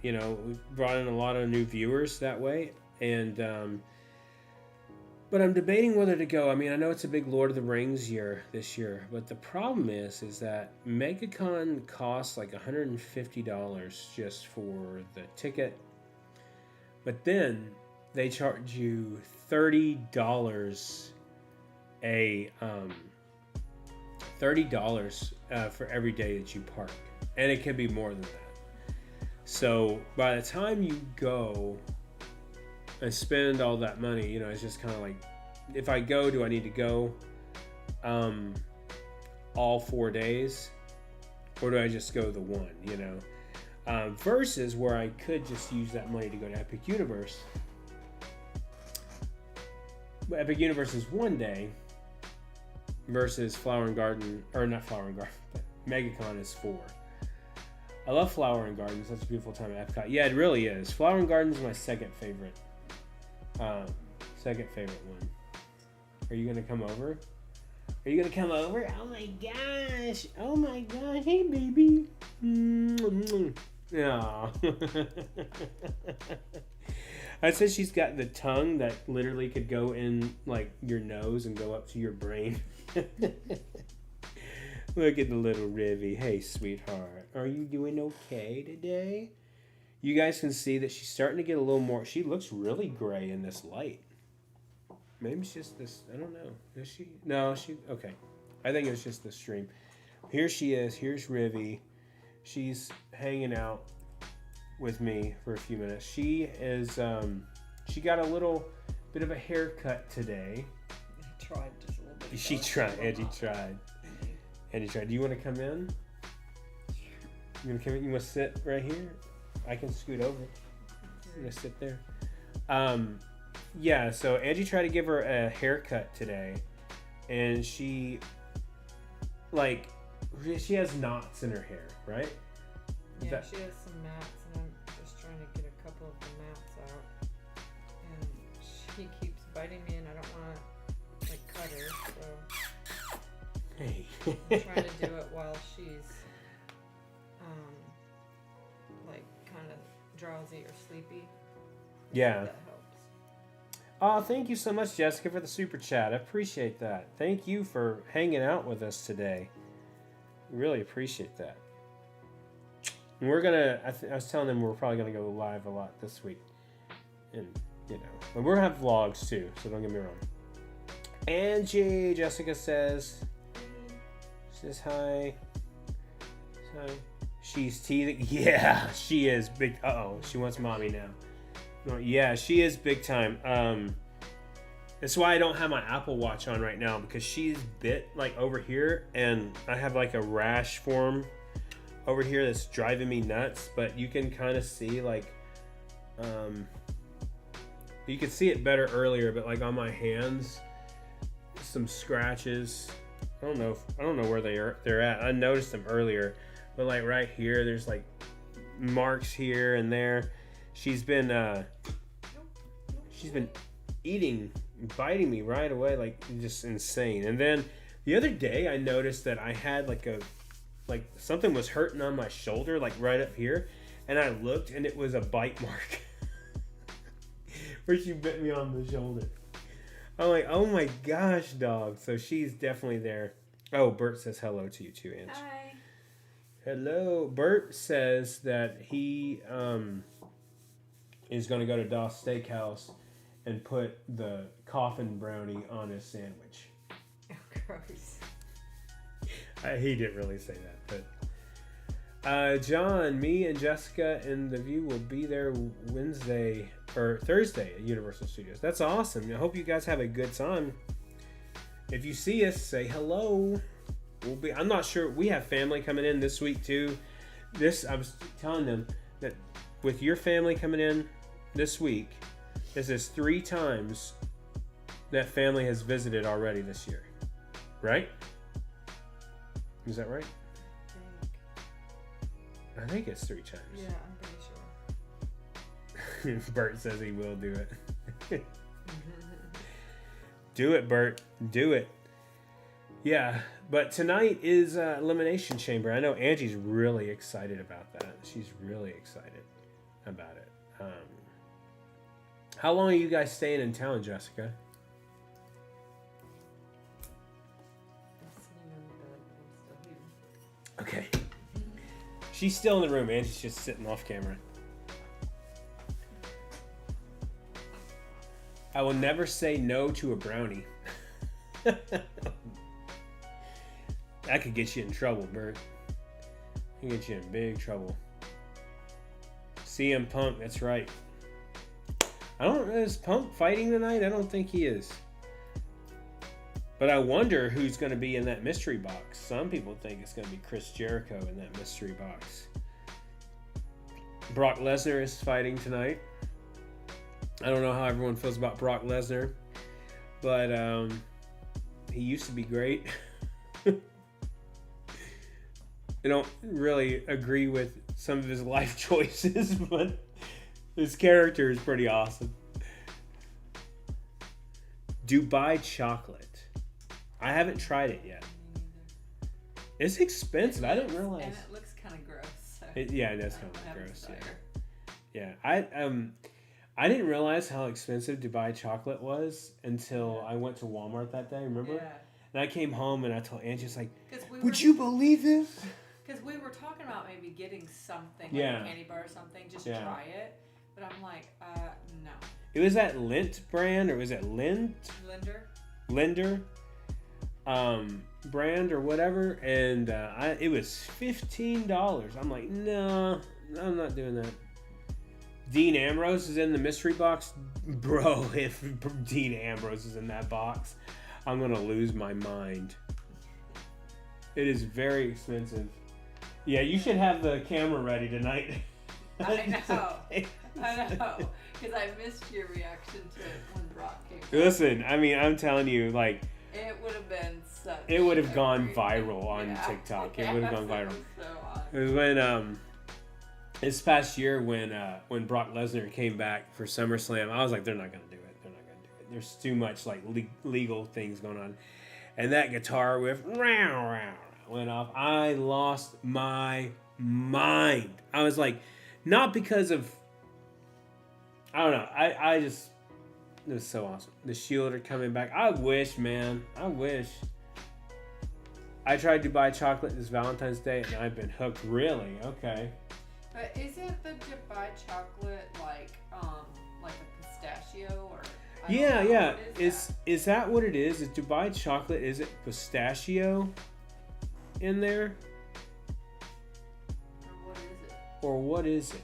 You know, we brought in a lot of new viewers that way, and but I'm debating whether to go. I mean, I know it's a big Lord of the Rings year this year, but the problem is that MegaCon costs like $150 just for the ticket, but then they charge you $30 for every day that you park, and it can be more than that. So by the time you go and spend all that money, you know, it's just kind of like, if I go, do I need to go all 4 days, or do I just go the one, you know? Versus where I could just use that money to go to Epic Universe. But Epic Universe is 1 day versus Flower and Garden, or not Flower and Garden, but MegaCon is 4. I love Flower and Garden. It's such a beautiful time at Epcot. Yeah, it really is. Flower and Garden is my second favorite one. Are you gonna come over? Are you gonna come over? Oh my gosh! Oh my gosh! Hey, baby. Yeah. I said she's got the tongue that literally could go in like your nose and go up to your brain. Look at the little Rivy. Hey, sweetheart. Are you doing okay today? You guys can see that she's starting to get a little more. She looks really gray in this light. Maybe it's just this. I don't know. Is she? No, she. Okay. I think it's just the stream. Here she is. Here's Rivy. She's hanging out with me for a few minutes. She is. She got a little bit of a haircut today.
I tried just a little bit.
She tried. Angie tried. Angie tried. Do you want to come in? You want to come in? You want to sit right here? I can scoot over. I'm gonna sit there. Yeah. So Angie tried to give her a haircut today, and she has knots in her hair, right?
Yeah, she has some mats, and I'm just trying to get a couple of the mats out. And she keeps biting me, and I don't want to cut her, so
hey.
I'm trying to do it while she's kind of drowsy or sleepy.
Yeah.
That helps.
Oh, thank you so much, Jessica, for the super chat. I appreciate that. Thank you for hanging out with us today. Really appreciate that. And we're gonna. I was telling them we're probably gonna go live a lot this week, and but we're gonna have vlogs too. So don't get me wrong. Angie, Jessica says, Says hi. Hi. She's teething. Yeah, she is big. Uh-oh, she wants mommy now. No, yeah, she is big time. That's why I don't have my Apple Watch on right now, because she's bit like over here, and I have like a rash form over here that's driving me nuts. But you can kind of see like, you could see it better earlier, but like on my hands, some scratches. I don't know where they're at. I noticed them earlier, but like right here, there's like marks here and there. She's been biting me right away, like just insane. And then the other day, I noticed that I had like something was hurting on my shoulder, like right up here, and I looked, and it was a bite mark where she bit me on the shoulder. I'm like, oh my gosh, dog. So she's definitely there. Oh, Bert says hello to you too, Ange.
Hi.
Hello. Bert says that he is going to go to Doss Steakhouse and put the coffin brownie on his sandwich.
Oh, gross.
He didn't really say that, but John, me and Jessica and The View will be there Thursday at Universal Studios. That's awesome. I hope you guys have a good time. If you see us, say hello. I'm not sure. We have family coming in this week too. I was telling them that with your family coming in this week, this is 3 times that family has visited already this year. Right? Is that right? I think it's 3 times.
Yeah, I'm pretty sure.
Bert says he will do it. Do it, Bert. Do it. Yeah, but tonight is Elimination Chamber. I know Angie's really excited about that. She's really excited about it. How long are you guys staying in town, Jessica?
I'm sitting on the bed, but I'm still here.
Okay. She's still in the room. Angie's just sitting off camera. I will never say no to a brownie. That could get you in trouble, Bert. It could get you in big trouble. CM Punk, that's right. I don't know, is Punk fighting tonight? I don't think he is. But I wonder who's going to be in that mystery box. Some people think it's going to be Chris Jericho in that mystery box. Brock Lesnar is fighting tonight. I don't know how everyone feels about Brock Lesnar, but he used to be great. I don't really agree with some of his life choices, but his character is pretty awesome. Dubai chocolate. I haven't tried it yet. It's expensive. I didn't realize.
And it looks kind of gross. So
yeah, it does kind of gross. Yeah. I didn't realize how expensive Dubai chocolate was until I went to Walmart that day. Remember?
Yeah.
And I came home and I told Angie, it's like,
would
you believe this?
Because we were talking about maybe getting something,
Yeah.
like a candy bar or something, just
Yeah.
try it. But I'm like, no.
It was that Lindt brand, or was it Linder brand or whatever, and it was $15. I'm like, no, I'm not doing that. Dean Ambrose is in the mystery box. Bro, if Dean Ambrose is in that box, I'm gonna lose my mind. It is very expensive. Yeah, you should have the camera ready tonight.
I know. Because I missed your reaction to it when Brock came back.
Listen, I mean, I'm telling you, like,
it would have been such.
it would have gone viral on TikTok. It would have gone viral. It was when this past year when Brock Lesnar came back for SummerSlam. I was like, they're not gonna do it. They're not gonna do it. There's too much like legal things going on, and that guitar riff went off. I lost my mind. I was like, not because of, I don't know. I just, it was so awesome. The Shield are coming back. I wish, man. I wish. I tried Dubai chocolate this Valentine's Day, and I've been hooked. Really? Okay.
But isn't the Dubai chocolate like a pistachio or?
Yeah. Is that what it is? Is Dubai chocolate? Is it pistachio? in there?
Or what is it?
Or what is it?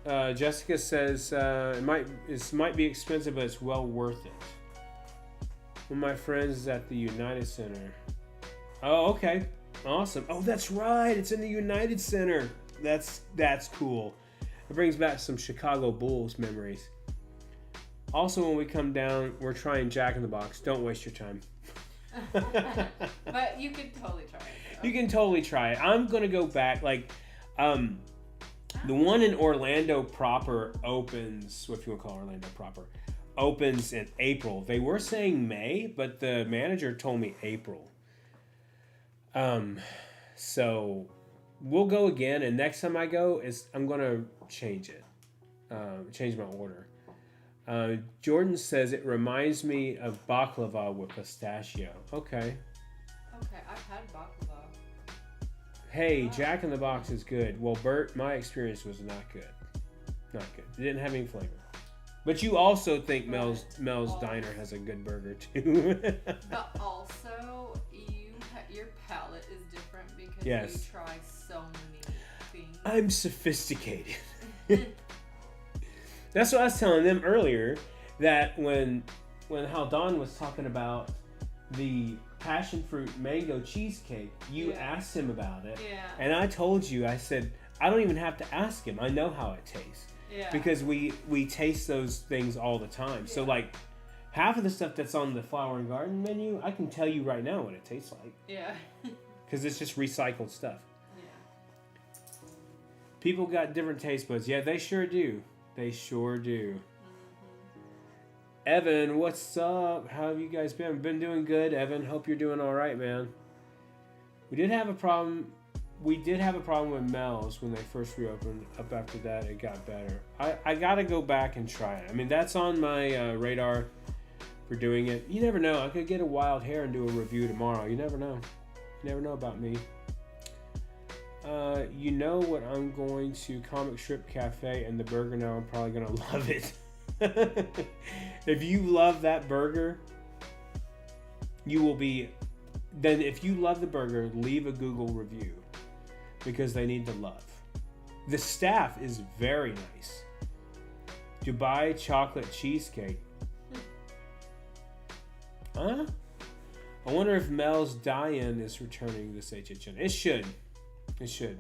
'Cause I'm
Jessica says it might be expensive, but it's well worth it. One of my friends is at the United Center. Oh, okay, awesome. Oh, that's right. It's in the United Center. That's cool. It brings back some Chicago Bulls memories. Also, when we come down, we're trying Jack in the Box. Don't waste your time.
But you could totally try it.
You can totally try it. I'm gonna go back. Like, the one in Orlando proper opens. What if you want to call Orlando proper? Opens in April. They were saying May, but the manager told me April. So we'll go again, and next time I go, I'm gonna change it. Change my order. Jordan says it reminds me of baklava with pistachio. Okay.
Okay, I've had baklava.
Hey, Jack in the Box is good. Well, Bert, my experience was not good. Not good. It didn't have any flavor. But you also think Mel's Diner has a good burger too.
But also, your palate is different because
Yes.
you try so many things.
I'm sophisticated. That's what I was telling them earlier. That when Haldon was talking about the passion fruit mango cheesecake, you asked him about it.
Yeah.
And I told you, I said, I don't even have to ask him. I know how it tastes.
Yeah.
Because we taste those things all the time. So like half of the stuff that's on the Flower and Garden menu, I can tell you right now what it tastes like.
Yeah.
Because it's just recycled stuff.
Yeah.
People got different taste buds. Yeah, they sure do. They sure do. Evan, what's up? How have you guys been? Been doing good, Evan. Hope you're doing all right, man. We did have a problem with Mel's when they first reopened. Up after that, it got better. I gotta go back and try it. I mean, that's on my radar for doing it. You never know. I could get a wild hair and do a review tomorrow. You never know. You never know about me. You know what? I'm going to Comic Strip Cafe and the burger now. I'm probably gonna love it. If you love that burger, you will be. Then, if you love the burger, leave a Google review. Because they need the love. The staff is very nice. Dubai chocolate cheesecake. Huh? I wonder if Mel's Die-In is returning this HHN. It should. It should.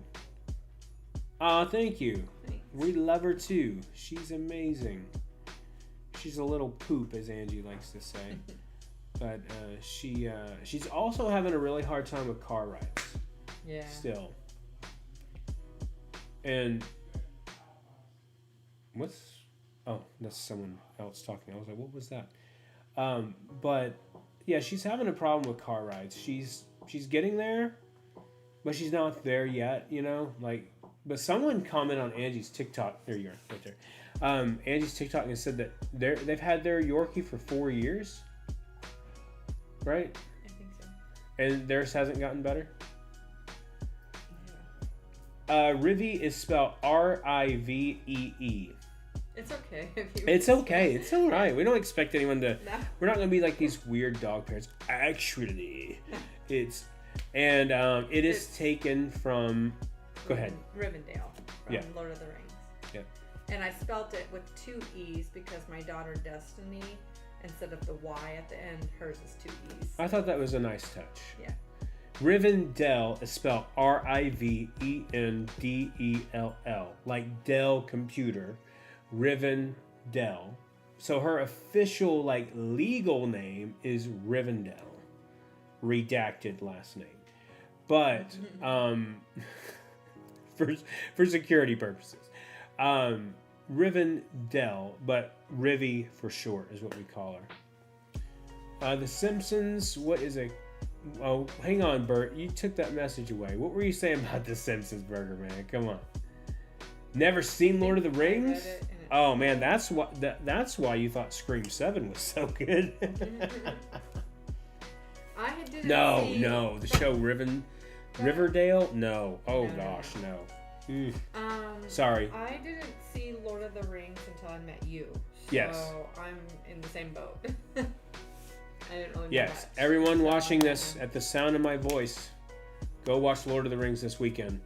Aw, thank you.
Thanks.
We love her too. She's amazing. She's a little poop, as Angie likes to say. But she's also having a really hard time with car rides.
Yeah.
Still. And that's someone else talking. I was like, what was that? But yeah, she's having a problem with car rides. She's getting there, but she's not there yet, you know? Like, but someone commented on Angie's TikTok. There you are, right there. Angie's TikTok and said that they've had their Yorkie for 4 years. Right?
I think so.
And theirs hasn't gotten better?
Yeah.
Rivie is spelled Rivee.
It's okay if you.
It's okay. It's all right. We don't expect anyone to.
No.
We're not going to be like these weird dog parents. Actually, it is taken from. Go ahead.
Rivendell from
Yeah.
Lord of the Rings.
Yeah.
And I spelt it with 2 E's because my daughter Destiny, instead of the Y at the end, hers is 2 E's.
I thought that was a nice touch.
Yeah.
Rivendell is spelled Rivendell, like Dell Computer. Rivendell. So her official, like, legal name is Rivendell. Redacted last name. But for security purposes. Rivendell, but Rivie for short is what we call her. The Simpsons, what is a... Oh, hang on, Bert. You took that message away. What were you saying about the Simpsons burger, man? Come on. Never seen Lord of the Rings? Oh, man, that's why you thought Scream 7 was so good.
I didn't see...
No. The show Riverdale? No. Oh,
No.
gosh, no.
Sorry. I didn't see Lord of the Rings until I met you.
Yes.
So I'm in the same boat. I didn't really know
Yes,
much.
everyone
So,
watching this at the sound of my voice, go watch Lord of the Rings this weekend.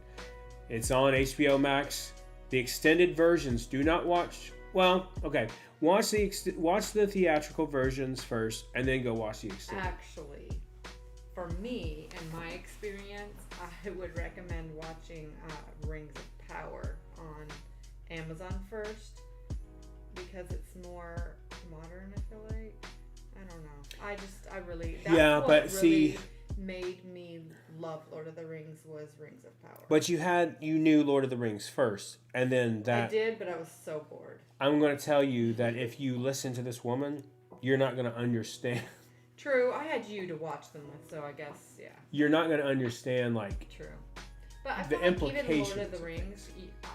It's on HBO Max. The extended versions, do not watch. Well, okay, watch the theatrical versions first, and then go watch the extended.
Actually, for me and my experience, I would recommend watching Rings of Power on Amazon first because it's more modern. I feel like I don't know. I really that's what really made me love Lord of the Rings was Rings of Power.
But you knew Lord of the Rings first, and then that
I did, but I was so bored.
I'm going to tell you that if you listen to this woman, you're not going to understand.
True, I had you to watch them with, so I guess yeah.
You're not going to understand
True. But I
the
feel like even
implications.
Lord of the Rings,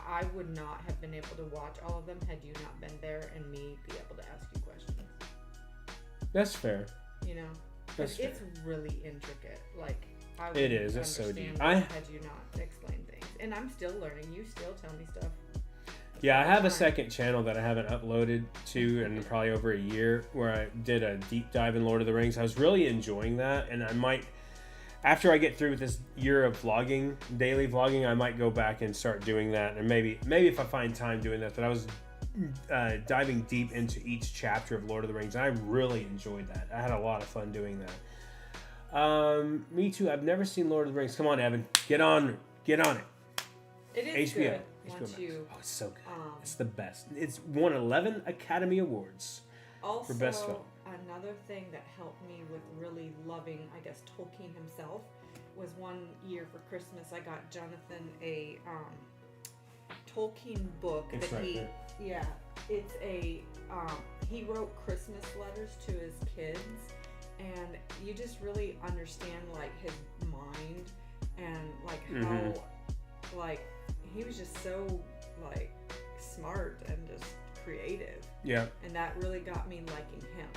I would not have been able to watch all of them had you not been there and me be able to ask you questions.
That's fair.
You know,
That's
it's really intricate. Like I would
It is. It's so
understand
deep.
had you not explained things, and I'm still learning. You still tell me stuff.
Yeah, I have a second channel that I haven't uploaded to in probably over a year where I did a deep dive in Lord of the Rings. I was really enjoying that, and I might, after I get through with this year of vlogging, daily vlogging, I might go back and start doing that, and maybe if I find time doing that. But I was diving deep into each chapter of Lord of the Rings. I really enjoyed that. I had a lot of fun doing that. Me too. I've never seen Lord of the Rings. Come on, Evan, get on it.
It is
HBO.
good.
HBO
Once
Max.
you,
Oh, it's so good. It's the best. It's won 11 Academy Awards
also,
for Best Film.
another thing that helped me with really loving, I guess, Tolkien himself was one year for Christmas I got Jonathan a Tolkien book
It's
that
right
he
there.
yeah it's a he wrote Christmas letters to his kids, and you just really understand like his mind and like how like he was just so like smart and just creative.
Yeah.
And that really got me liking him.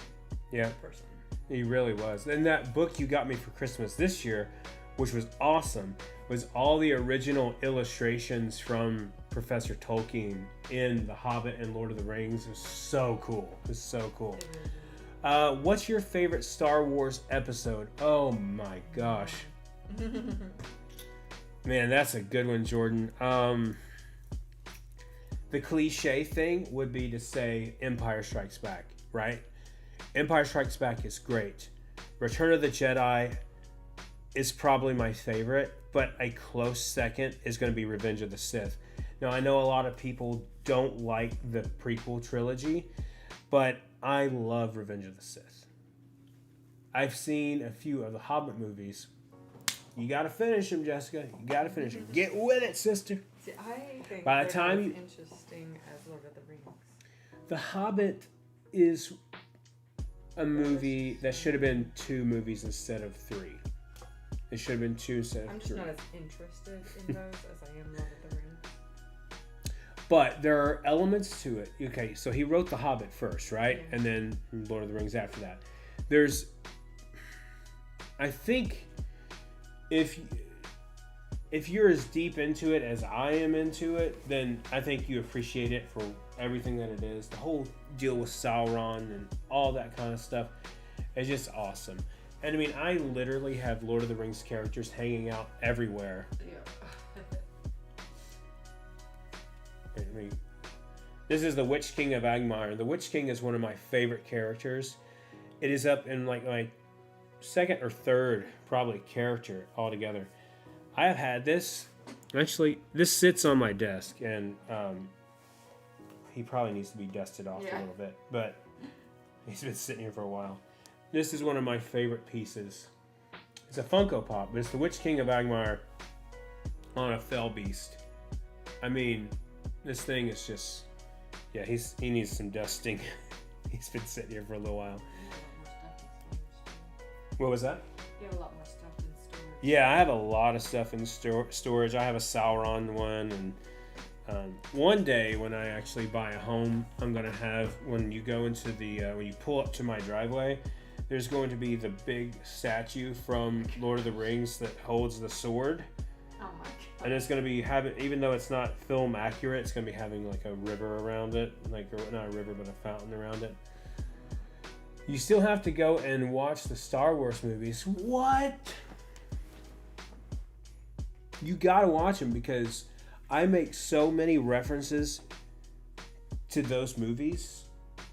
Yeah.
As a person.
He really was. And that book you got me for Christmas this year, which was awesome, was all the original illustrations from Professor Tolkien in The Hobbit and Lord of the Rings. It was so cool. It was so cool. What's your favorite Star Wars episode? Oh my gosh. Man, that's a good one, Jordan. The cliche thing would be to say Empire Strikes Back, right? Empire Strikes Back is great. Return of the Jedi is probably my favorite, but a close second is going to be Revenge of the Sith. Now, I know a lot of people don't like the prequel trilogy, but I love Revenge of the Sith. I've seen a few of the Hobbit movies. You got to finish them, Jessica. You got to finish them. Get with it, sister.
See, I think
By the time
as
you-
interesting as Lord of the Rings.
The Hobbit is a movie that should have been 2 movies instead of 3. It should have been 2 instead of
I'm
3.
just not as interested in those as I am Lord of the Rings.
But there are elements to it. Okay, so he wrote The Hobbit first, right?
Yeah.
And then Lord of the Rings after that. There's, I think, if you're as deep into it as I am into it, then I think you appreciate it for everything that it is. The whole deal with Sauron and all that kind of stuff is just awesome. And I mean, I literally have Lord of the Rings characters hanging out everywhere.
Yeah.
I mean, this is the Witch King of Angmar. The Witch King is one of my favorite characters. It is up in like my second or third probably character altogether. I have had this. Actually, this sits on my desk, and he probably needs to be dusted off a little bit, but he's been sitting here for a while. This is one of my favorite pieces. It's a Funko Pop, but it's the Witch King of Angmar on a fell beast. I mean, this thing is just, yeah, he needs some dusting. He's been sitting here for a little while. What was that?
You have a lot more stuff in storage.
Yeah, I have a lot of stuff in storage. I have a Sauron one, and one day when I actually buy a home, I'm gonna have, when you go into the when you pull up to my driveway, there's going to be the big statue from Lord of the Rings that holds the sword.
Oh my god.
And it's going to be having, even though it's not film accurate, it's going to be having like a river around it. Like, not a river, but a fountain around it. You still have to go and watch the Star Wars movies. What? You gotta watch them because I make so many references to those movies.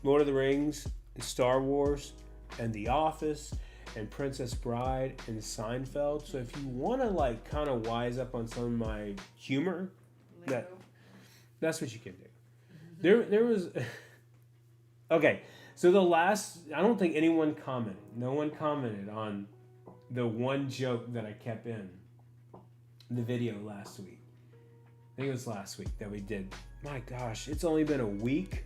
Lord of the Rings, and Star Wars, and The Office, and Princess Bride, and Seinfeld. So if you want to like kind of wise up on some of my humor, that's what you can do. There was... Okay, so I don't think anyone commented. No one commented on the one joke that I kept in the video last week. I think it was last week that we did. My gosh, it's only been a week.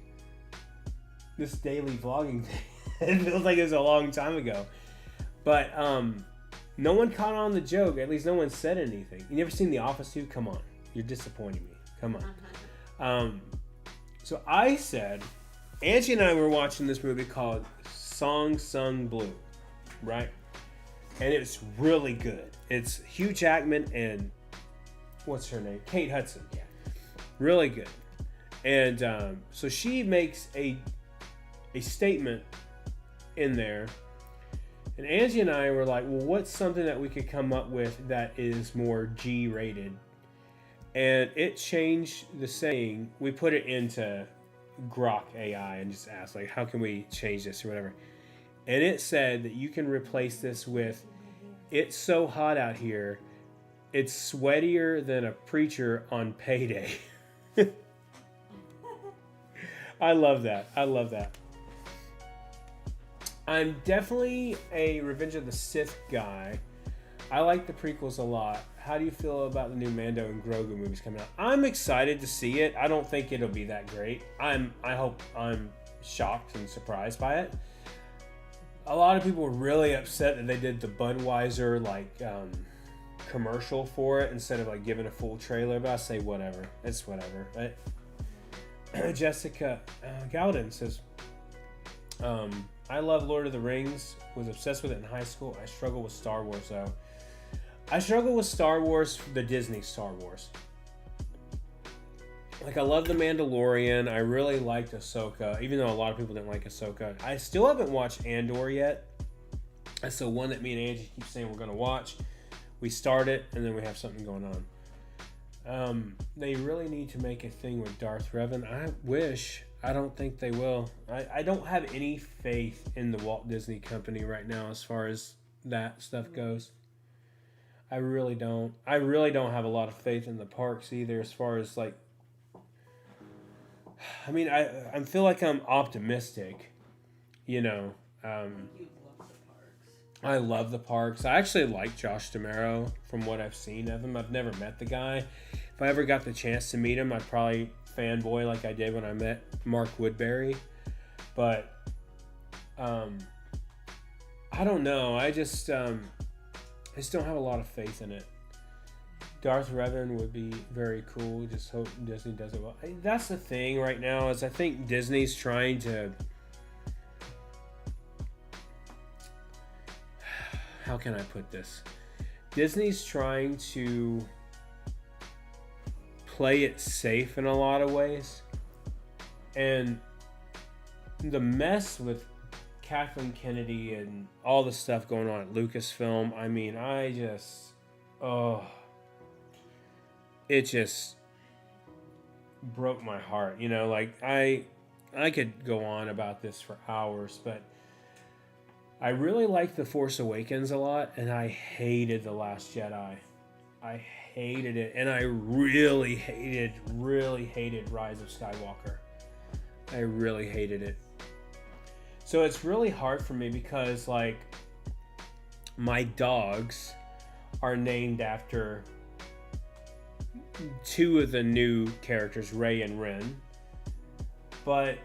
This daily vlogging thing. It feels like it was a long time ago. But no one caught on the joke. At least no one said anything. You never seen The Office 2? Come on. You're disappointing me. Come on. So I said, Angie and I were watching this movie called Song Sung Blue, right? And it's really good. It's Hugh Jackman and what's her name? Kate Hudson. Yeah. Really good. And so she makes a statement in there. And Angie and I were like, well, what's something that we could come up with that is more G-rated? And it changed the saying. We put it into Grok AI and just asked, like, how can we change this or whatever? And it said that you can replace this with, it's so hot out here, it's sweatier than a preacher on payday. I love that. I love that. I'm definitely a Revenge of the Sith guy. I like the prequels a lot. How do you feel about the new Mando and Grogu movies coming out? I'm excited to see it. I don't think it'll be that great. I hope I'm shocked and surprised by it. A lot of people were really upset that they did the Budweiser commercial for it instead of like giving a full trailer. But I say whatever. It's whatever. Jessica Gowden says, I love Lord of the Rings. Was obsessed with it in high school. I struggle with Star Wars though. I struggle with Star Wars, the Disney Star Wars. Like, I love The Mandalorian. I really liked Ahsoka, even though a lot of people didn't like Ahsoka. I still haven't watched Andor yet. That's the one that me and Angie keep saying we're going to watch. We start it, and then we have something going on. They really need to make a thing with Darth Revan. I wish. I don't think they will. I don't have any faith in the Walt Disney Company right now as far as that stuff goes. I really don't. I really don't have a lot of faith in the parks either as far as like... I mean, I feel like I'm optimistic, you know. I love the parks. I actually like Josh D'Amaro from what I've seen of him. I've never met the guy. If I ever got the chance to meet him, I'd probably fanboy like I did when I met Mark Woodbury. But I don't know. I just don't have a lot of faith in it. Darth Revan would be very cool. Just hope Disney does it well. That's the thing right now is I think Disney's trying to... How can I put this? Disney's trying to play it safe in a lot of ways. And the mess with Kathleen Kennedy and all the stuff going on at Lucasfilm, I mean, it just broke my heart. You know, like I could go on about this for hours, but I really liked The Force Awakens a lot, and I hated The Last Jedi. I hated it, and I really hated Rise of Skywalker. I really hated it. So it's really hard for me because, like, my dogs are named after two of the new characters, Rey and Ren. But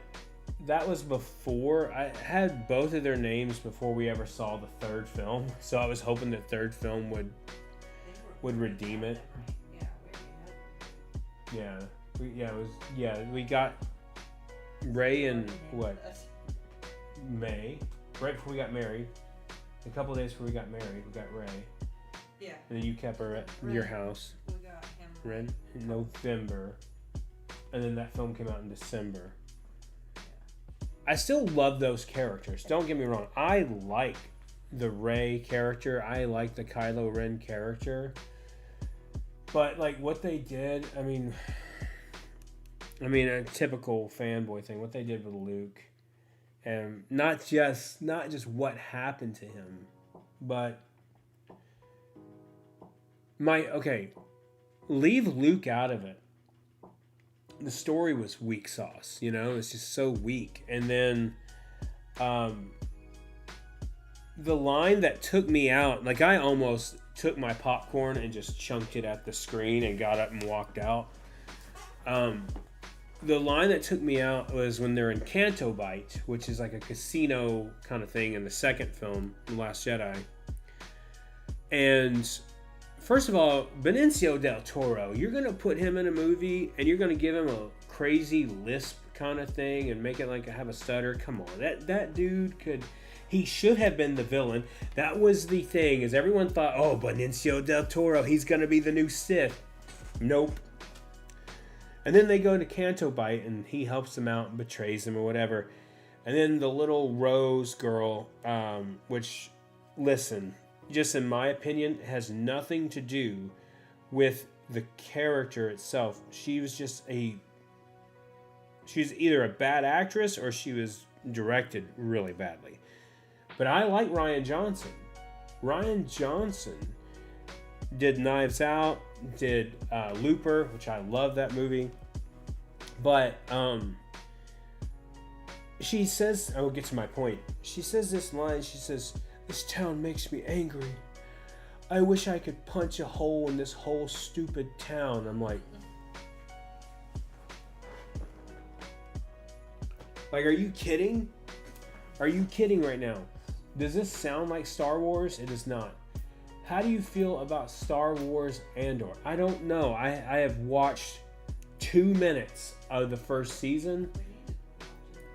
that was before I had both of their names before we ever saw the third film. So I was hoping the third film would redeem it. We got Rey and May right before we got married. A couple of days before we got married, we got Rey. Yeah. And then you kept her at your house. We got him Ren in November, and then that film came out in December. I still love those characters. Don't get me wrong. I like the Rey character. I like the Kylo Ren character. But like what they did, I mean, a typical fanboy thing. What they did with Luke, and not just what happened to him, but leave Luke out of it. The story was weak sauce, it's just so weak. And then the line that took me out, like I almost took my popcorn and just chunked it at the screen and got up and walked out. The line that took me out was when they're in Canto Bight, which is like a casino kind of thing in the second film, The Last Jedi. And first of all, Benicio del Toro, you're going to put him in a movie and you're going to give him a crazy lisp kind of thing and make it like have a stutter. Come on, that dude he should have been the villain. That was the thing, is everyone thought, oh, Benicio del Toro, he's going to be the new Sith. Nope. And then they go to Canto Bight and he helps them out and betrays them or whatever. And then the little Rose girl, which, listen, just in my opinion, has nothing to do with the character itself. She was either a bad actress or she was directed really badly. But I like Rian Johnson. Rian Johnson did Knives Out, did Looper, which I love that movie. But she says, I will get to my point. She says this line, she says, "This town makes me angry. I wish I could punch a hole in this whole stupid town." I'm like, are you kidding? Are you kidding right now? Does this sound like Star Wars? It is not. How do you feel about Star Wars Andor? I don't know. I have watched 2 minutes of the first season.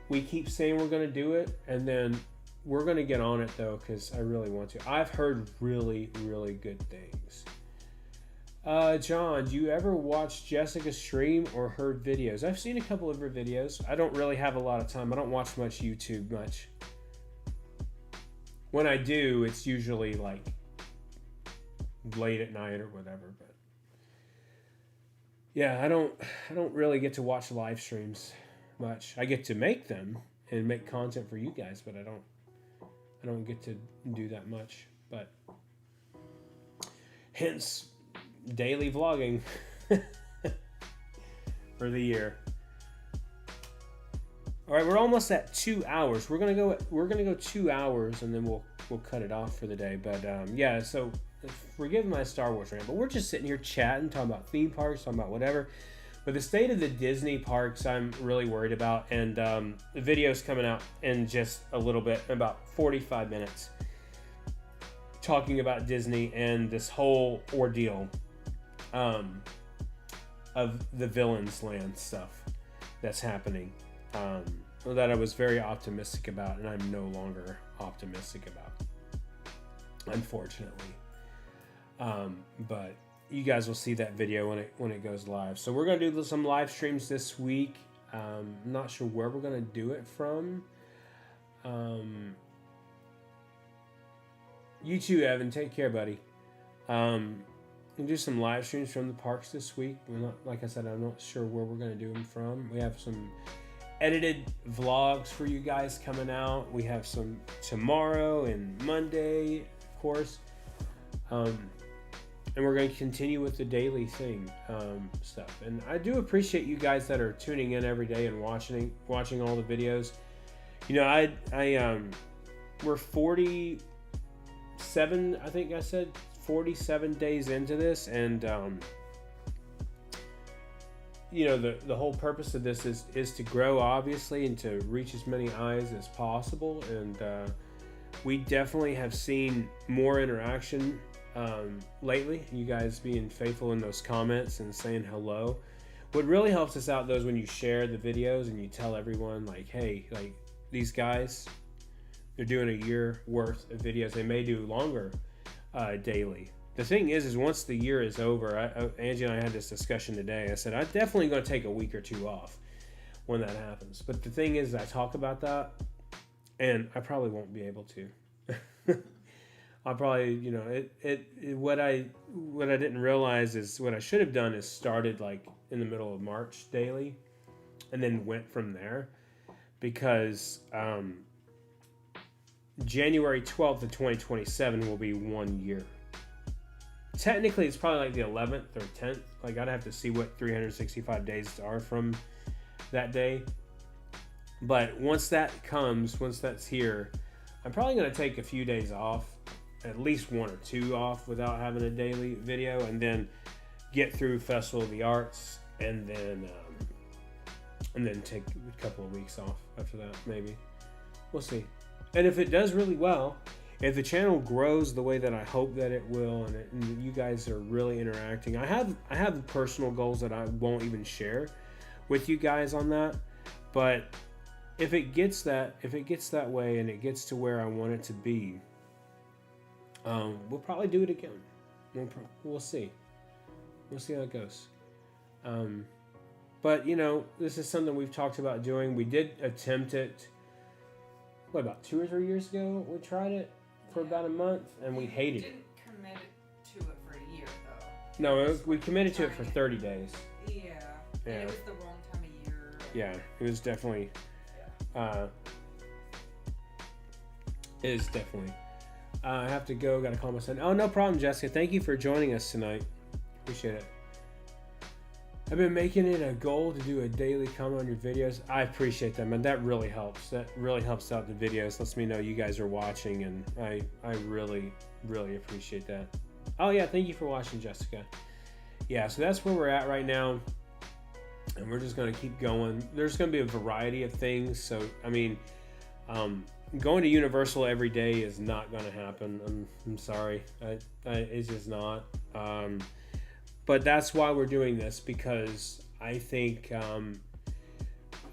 We keep saying we're going to do it, and then we're going to get on it, though, because I really want to. I've heard really, really good things. John, do you ever watch Jessica stream or heard videos? I've seen a couple of her videos. I don't really have a lot of time. I don't watch much YouTube much. When I do, it's usually like late at night or whatever. But yeah, I don't really get to watch live streams much. I get to make them and make content for you guys, but I don't get to do that much. But hence daily vlogging for the year. All right, we're almost at 2 hours. We're gonna go 2 hours, and then we'll cut it off for the day. But yeah, so forgive my Star Wars rant, but we're just sitting here chatting, talking about theme parks, talking about whatever. But the state of the Disney parks, I'm really worried about, and the video's coming out in just a little bit, about 45 minutes, talking about Disney and this whole ordeal of the Villains Land stuff that's happening. That I was very optimistic about, and I'm no longer optimistic about, unfortunately. But you guys will see that video when it goes live. So we're gonna do some live streams this week. I'm not sure where we're gonna do it from. You too, Evan. Take care, buddy. We'll do some live streams from the parks this week. Like I said, I'm not sure where we're gonna do them from. We have some edited vlogs for you guys coming out. We have some tomorrow and Monday, of course. And we're going to continue with the daily thing stuff. And I do appreciate you guys that are tuning in every day and watching all the videos. You know, we're 47, I think I said 47 days into this, and you know, the whole purpose of this is to grow, obviously, and to reach as many eyes as possible. And we definitely have seen more interaction lately. You guys being faithful in those comments and saying hello. What really helps us out, though, is when you share the videos and you tell everyone, like, hey, like, these guys, they're doing a year worth of videos. They may do longer daily. The thing is once the year is over, Angie and I had this discussion today. I said, I'm definitely going to take a week or two off. when that happens. But the thing is, I talk about that, and I probably won't be able to. I'll probably, you know, what I didn't realize is what I should have done is started like in the middle of March daily, and then went from there, because January 12th of 2027 will be 1 year. Technically, it's probably like the 11th or 10th. Like, I'd have to see what 365 days are from that day. But once that's here, I'm probably going to take a few days off, at least 1 or 2 off without having a daily video, and then get through Festival of the Arts, and then take a couple of weeks off after that, maybe. We'll see. And if it does really well, if the channel grows the way that I hope that it will, and you guys are really interacting, I have personal goals that I won't even share with you guys on that. But if it gets that way, and it gets to where I want it to be, we'll probably do it again. We'll see. We'll see how it goes. But you know, this is something we've talked about doing. We did attempt it. What, about 2 or 3 years ago? We tried it for about a month, and we hated it.
Didn't commit to it for a year, though.
No, we committed to it for 30 days.
Yeah. And it was the wrong time of year.
Yeah, it was definitely. It is definitely. I have to go. Got to call my son. Oh, no problem, Jessica. Thank you for joining us tonight. Appreciate it. I've been making it a goal to do a daily comment on your videos. I appreciate that, man. That really helps. That really helps out the videos. Lets me know you guys are watching, and I really, really appreciate that. Oh, yeah. Thank you for watching, Jessica. Yeah, so that's where we're at right now, and we're just going to keep going. There's going to be a variety of things. So, I mean, going to Universal every day is not going to happen. I'm sorry. It's just not. But that's why we're doing this, because I think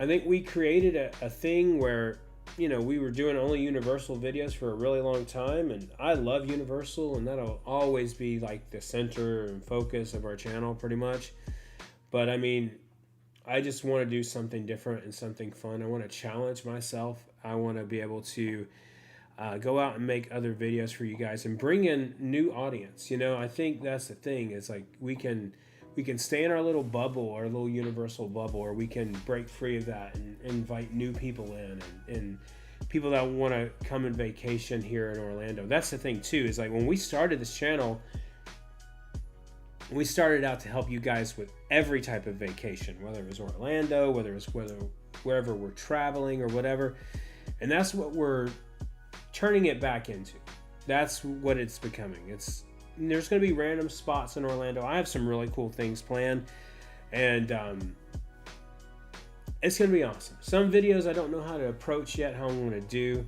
we created a thing where, you know, we were doing only Universal videos for a really long time, and I love Universal, and that'll always be like the center and focus of our channel pretty much. But I mean, I just want to do something different and something fun. I want to challenge myself. I want to be able to go out and make other videos for you guys and bring in new audience. You know, I think that's the thing, is like we can stay in our little bubble, our little Universal bubble, or we can break free of that and invite new people in, and people that want to come and vacation here in Orlando. That's the thing too, is like when we started this channel, we started out to help you guys with every type of vacation, whether it was Orlando, whether wherever we're traveling or whatever. And that's what we're turning it back into. That's what it's becoming. There's going to be random spots in Orlando. I have some really cool things planned, and it's going to be awesome. Some videos I don't know how to approach yet, how I'm going to do.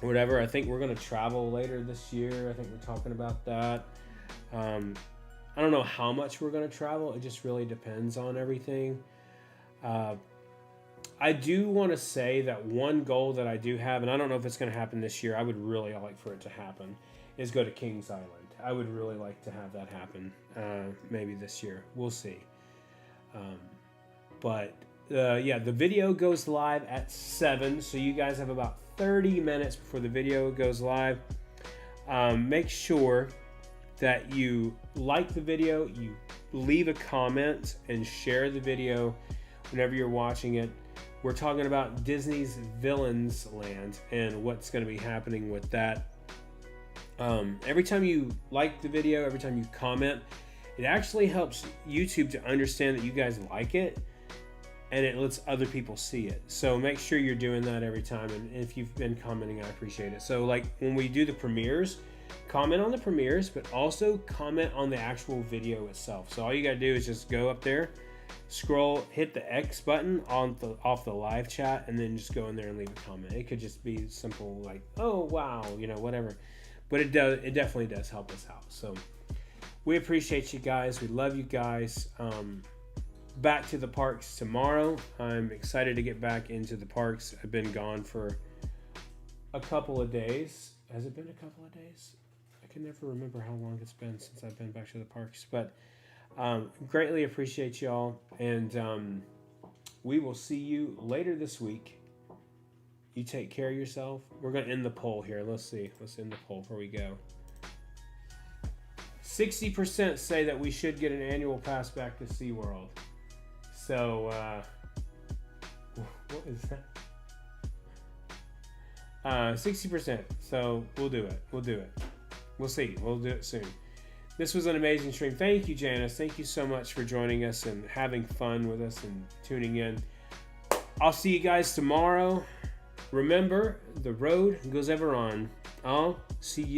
Whatever. I think we're going to travel later this year. I think we're talking about that. I don't know how much we're going to travel. It just really depends on everything. I do want to say that one goal that I do have, and I don't know if it's going to happen this year, I would really like for it to happen, is go to Kings Island. I would really like to have that happen, maybe this year. We'll see. But the video goes live at 7, so you guys have about 30 minutes before the video goes live. Make sure that you like the video, you leave a comment, and share the video whenever you're watching it. We're talking about Disney's Villains Land and what's going to be happening with that. Every time you like the video, every time you comment, it actually helps YouTube to understand that you guys like it, and it lets other people see it. So make sure you're doing that every time, and if you've been commenting, I appreciate it. So like when we do the premieres, comment on the premieres, but also comment on the actual video itself. So all you got to do is just go up there, scroll, hit the X button off the live chat, and then just go in there and leave a comment. It could just be simple, like, oh wow, you know, whatever. But it definitely does help us out. So we appreciate you guys. We love you guys. Back to the parks tomorrow. I'm excited to get back into the parks. I've been gone for a couple of days. Has it been a couple of days? I can never remember how long it's been since I've been back to the parks. But Greatly appreciate y'all, and we will see you later this week. You take care of yourself. We're going to end the poll here. Let's see. Let's end the poll before we go. 60% say that we should get an annual pass back to SeaWorld. So, what is that? 60%. So, we'll do it. We'll do it. We'll see. We'll do it soon. This was an amazing stream. Thank you, Janice. Thank you so much for joining us and having fun with us and tuning in. I'll see you guys tomorrow. Remember, the road goes ever on. I'll see you.